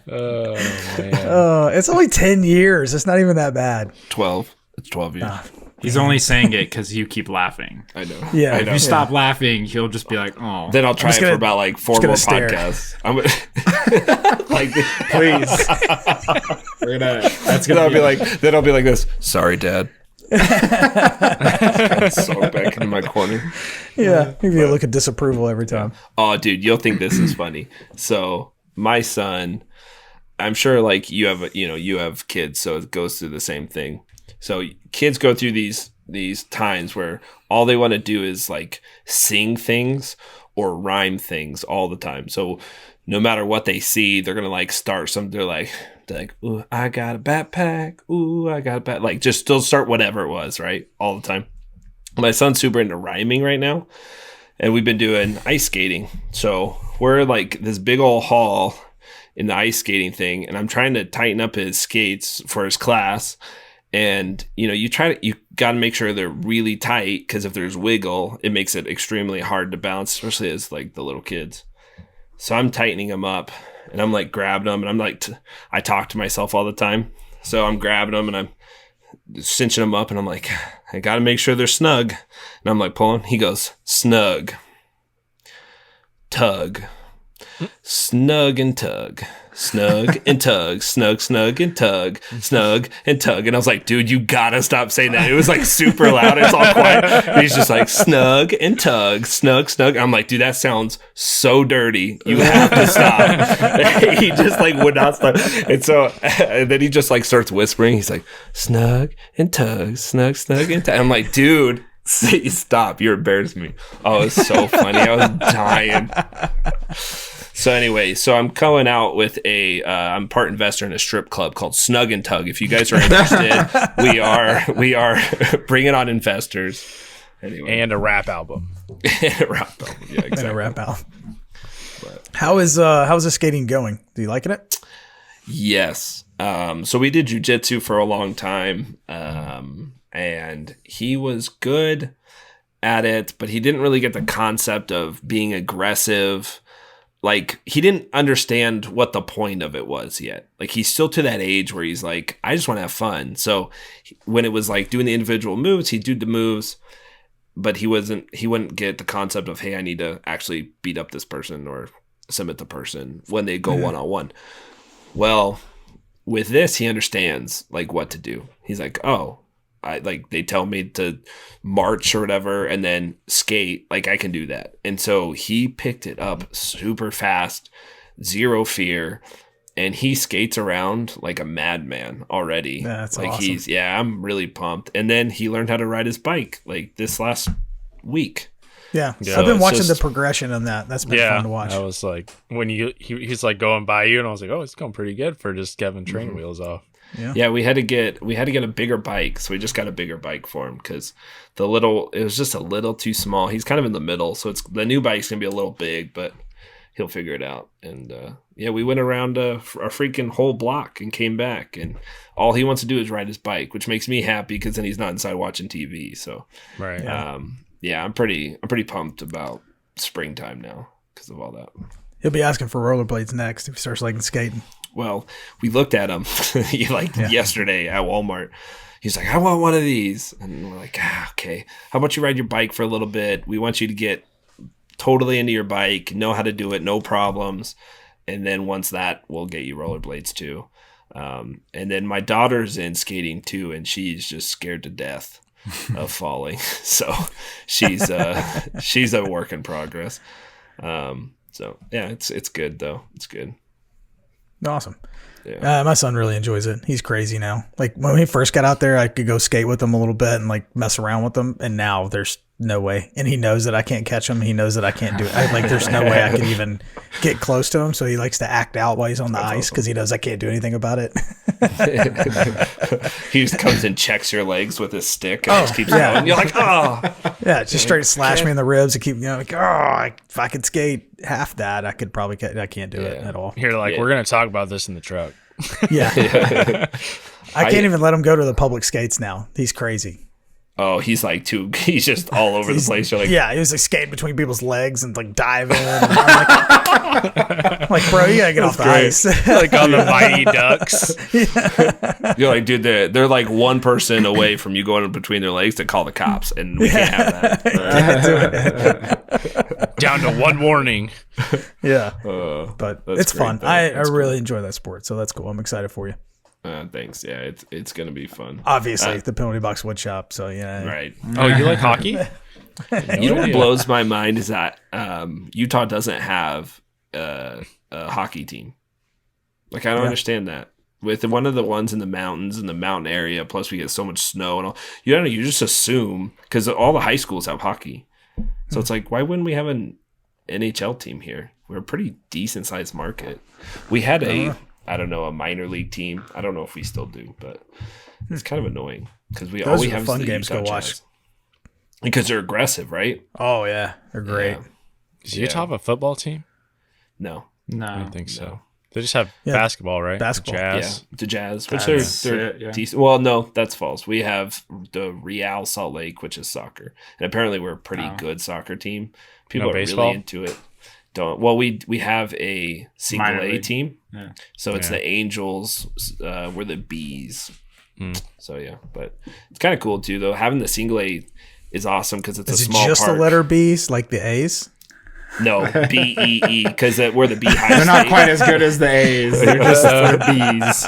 Oh, man. It's only 10 years. It's not even that bad. 12. It's 12 years. He's only saying it because you keep laughing. I know. Yeah. If you stop laughing, he'll just be like, "Oh." Then I'll try it for about like 4 more podcasts. I'm like, please. That's gonna be like. Then I'll be like this. Sorry, Dad. So back into my corner. Yeah, maybe a look of disapproval every time. Oh, dude, you'll think this is funny. So my son, I'm sure like you have kids, so it goes through the same thing. So kids go through these times where all they want to do is like sing things or rhyme things all the time. So no matter what they see, they're gonna like start something. They're like, "Ooh, I got a backpack. Ooh, I got a back." Like just still start whatever it was, right? All the time. My son's super into rhyming right now, and we've been doing ice skating. So we're like this big old hall in the ice skating thing, and I'm trying to tighten up his skates for his class. And you got to make sure they're really tight, because if there's wiggle, it makes it extremely hard to bounce, especially as like the little kids. So I'm tightening them up, and I'm like grabbing them, and I'm like, I talk to myself all the time. So I'm grabbing them and I'm cinching them up, and I'm like, I got to make sure they're snug. And I'm like pulling. He goes, snug, tug, snug and tug. Snug and tug, snug, snug and tug, snug and tug. And I was like, dude, you gotta stop saying that. It was like super loud. It's all quiet. And he's just like, snug and tug, snug, snug. I'm like, dude, that sounds so dirty. You have to stop. He just like would not stop. And then he just like starts whispering. He's like, snug and tug, snug, snug and tug. I'm like, dude, Stop. You're embarrassing me. Oh, it was so funny. I was dying. So anyway, I'm going out with I'm part investor in a strip club called Snug and Tug. If you guys are interested, we are bringing on investors. Anyway. And a rap album. And a rap album. Yeah, exactly. And a rap album. How's the skating going? Do you liking it? Yes. So we did jujitsu for a long time. And he was good at it, but he didn't really get the concept of being aggressive. Like, he didn't understand what the point of it was yet. Like, he's still to that age where he's like, I just want to have fun. So when it was like doing the individual moves, he'd do the moves, but he wouldn't get the concept of, hey, I need to actually beat up this person or submit the person when they go one-on-one. Well, with this, he understands like what to do. He's like, oh, they tell me to march or whatever and then skate, like I can do that. And so he picked it up super fast, zero fear, and he skates around like a madman already. That's like awesome. I'm really pumped. And then he learned how to ride his bike like this last week. Yeah. So I've been it's watching just- the progression on that. That's been fun to watch. I was like, when he's like going by you, and I was like, oh, it's going pretty good for just Kevin train wheels off. Yeah, we had to get a bigger bike, so we just got a bigger bike for him because it was just a little too small. He's kind of in the middle, so the new bike's gonna be a little big, but he'll figure it out. And we went around a freaking whole block and came back, and all he wants to do is ride his bike, which makes me happy because then he's not inside watching TV. So Right. I'm pretty pumped about springtime now because of all that. He'll be asking for rollerblades next if he starts liking skating. Well, we looked at him yesterday at Walmart. He's like, I want one of these. And we're like, okay. How about you ride your bike for a little bit? We want you to get totally into your bike, know how to do it, no problems. And then once that, we'll get you rollerblades too. And then my daughter's in skating too, and she's just scared to death of falling. So she's a work in progress. So yeah, it's good though. It's good. Awesome. Yeah. My son really enjoys it. He's crazy now. Like when he first got out there, I could go skate with him a little bit and like mess around with him. And now there's no way. And he knows that I can't catch him. He knows that I can't do it. There's no way I can even get close to him. So he likes to act out while he's on the ice because he knows I can't do anything about it. He just comes and checks your legs with his stick and just keeps going. You're like, oh. Yeah, just straight slash me in the ribs and keep, if I could skate half that, I could probably I can't do it at all. Here, we're going to talk about this in the truck. Yeah. I can't even let him go to the public skates now. He's crazy. Oh, he's just all over the place. You're like, he was like skating between people's legs and like diving. And I'm like, bro, you gotta get off the ice. Like on the Mighty Ducks. You're like, dude, they're like one person away from you going in between their legs to call the cops, and we can't have that. Down to one warning. Yeah, but it's great, fun. though. I really enjoy that sport, so that's cool. I'm excited for you. Thanks. Yeah, it's gonna be fun. Obviously, the penalty box Woodshop. So yeah, Right. Oh, you like hockey? You know what blows my mind is that Utah doesn't have a hockey team. Like, I don't understand that. With one of the ones in the mountains, in the mountain area, plus we get so much snow and all. You just assume, because all the high schools have hockey. So it's like, why wouldn't we have an NHL team here? We're a pretty decent sized market. We had a minor league team. I don't know if we still do, but it's kind of annoying because all we have is fun the games to Utah watch. Jazz. Because they're aggressive, right? Oh yeah, they're great. Yeah. Does Utah have a football team? No. I don't think so. They just have basketball, right? Basketball. Jazz. Yeah, the Jazz, which That's they're it, yeah. decent. Well, no, that's false. We have the Real Salt Lake, which is soccer, and apparently we're a pretty good soccer team. People are baseball? really into it. We have a single Minor A league. team, Yeah. so it's the Angels. We're the Bees. So yeah, but it's kind of cool too, though. Having the single A is awesome because it's Is a it small just park. the letter B's like the A's? No, BEE, because we're the Beehive. They're not State. quite as good as the A's. They're just they're B's.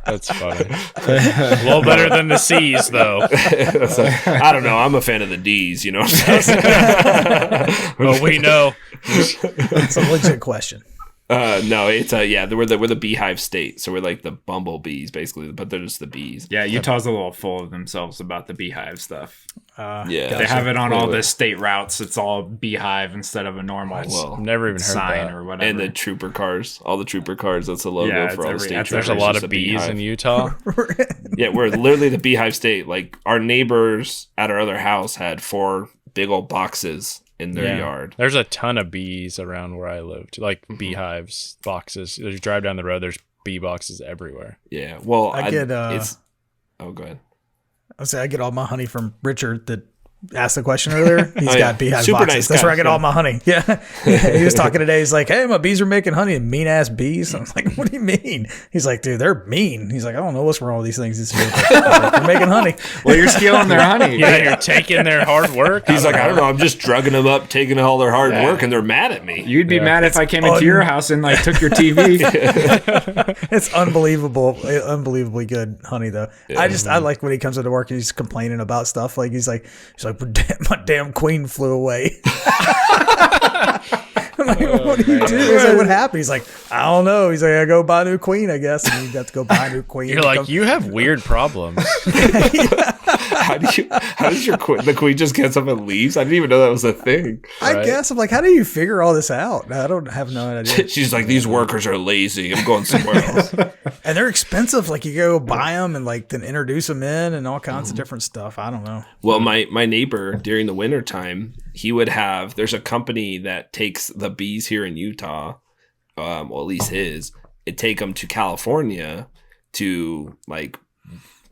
That's funny. A little better than the C's, though. So, I don't know. I'm a fan of the D's. You know what I'm saying? But we know. It's a legit question. No, it's we're the beehive state, so we're like the bumblebees basically, but they're just the bees. Yeah, Utah's a little full of themselves about the beehive stuff. Yeah, They have it on all the state routes. It's all beehive instead of a normal I've never even heard sign that. or whatever. and the trooper cars, all the trooper cars. That's the logo Yeah, for all the it's state every- troopers. There's a lot just of bees beehive. in Utah. Yeah, we're literally the beehive state. Like our neighbors at our other house had 4 big old boxes in their yard. There's a ton of bees around where I lived, like beehives, boxes. As you drive down the road, there's bee boxes everywhere. Yeah, well, I get. it's. Oh, go ahead. I get all my honey from Richard that asked the question earlier. He's Oh, got beehive super boxes. nice That's guy. where I get all my honey. Yeah. He was talking today. He's like, hey, my bees are making honey, and mean ass bees. I was like, what do you mean? He's like, dude, they're mean. He's like, I don't know what's wrong with these things this year. They're making honey. Well, you're stealing their honey. Yeah, you're taking their hard work. He's like, I don't know. I'm just drugging them up, taking all their hard work, and they're mad at me. You'd be mad if I came into your house and like took your TV. It's unbelievably good honey though. I like when he comes into work and he's complaining about stuff. Like he's like, my damn queen flew away. I'm like, what do you do? He's like, what happened? He's like, I don't know. He's like, I go buy a new queen, I guess. And you got to go buy a new queen. You're like, you have weird problems. How does the queen just gets up and leaves? I didn't even know that was a thing. I guess. I'm like, how do you figure all this out? I don't have no idea. She's like, these workers are lazy. I'm going somewhere else. And they're expensive. Like you go buy them and like then introduce them in and all kinds of different stuff. I don't know. Well, my neighbor during the winter time, he would have. There's a company that takes the bees here in Utah. Well, at least his. It take them to California to like,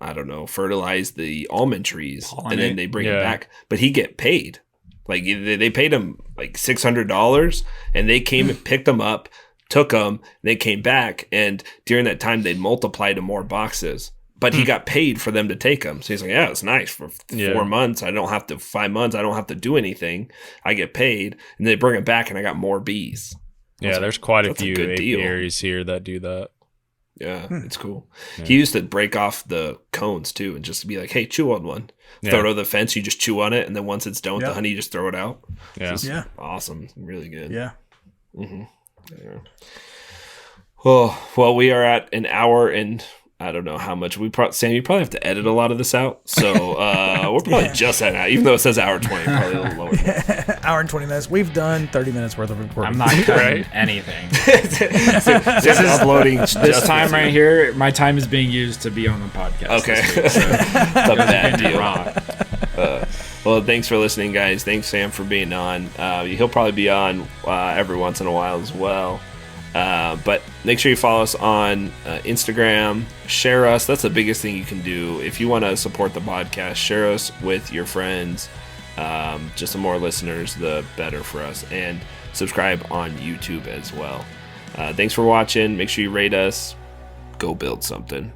I don't know, fertilize the almond trees, and then they bring it back. But he get paid. Like they paid him like $600, and they came and picked them up, took them, and they came back, and during that time they'd multiply to more boxes. But he got paid for them to take them. So he's like, yeah, it's nice for 4 months. I don't have to 5 months. I don't have to do anything. I get paid, and they bring it back, and I got more bees. Yeah, there's quite a that's a few good deal. apiaries here that do that. Yeah, it's cool. Yeah. He used to break off the cones too and just be like, hey, chew on one. Throw it over the fence, you just chew on it, and then once it's done with the honey, you just throw it out. Yeah. Awesome. Really good. Yeah. Yeah. Well, we are at an hour and I don't know how much. Sam, you probably have to edit a lot of this out. So we're probably just at that, even though it says hour 20, probably a little lower. Hour and 20 minutes. We've done 30 minutes worth of recording. I'm not cutting anything. This is uploading This time right here, my time is being used to be on the podcast. Okay. This week, so It's a bad deal. raw. Well, thanks for listening, guys. Thanks, Sam, for being on. He'll probably be on every once in a while as well. But make sure you follow us on Instagram. Share us. That's the biggest thing you can do. If you want to support the podcast, share us with your friends. Just the more listeners, the better for us. And subscribe on YouTube as well. Thanks for watching. Make sure you rate us. Go build something.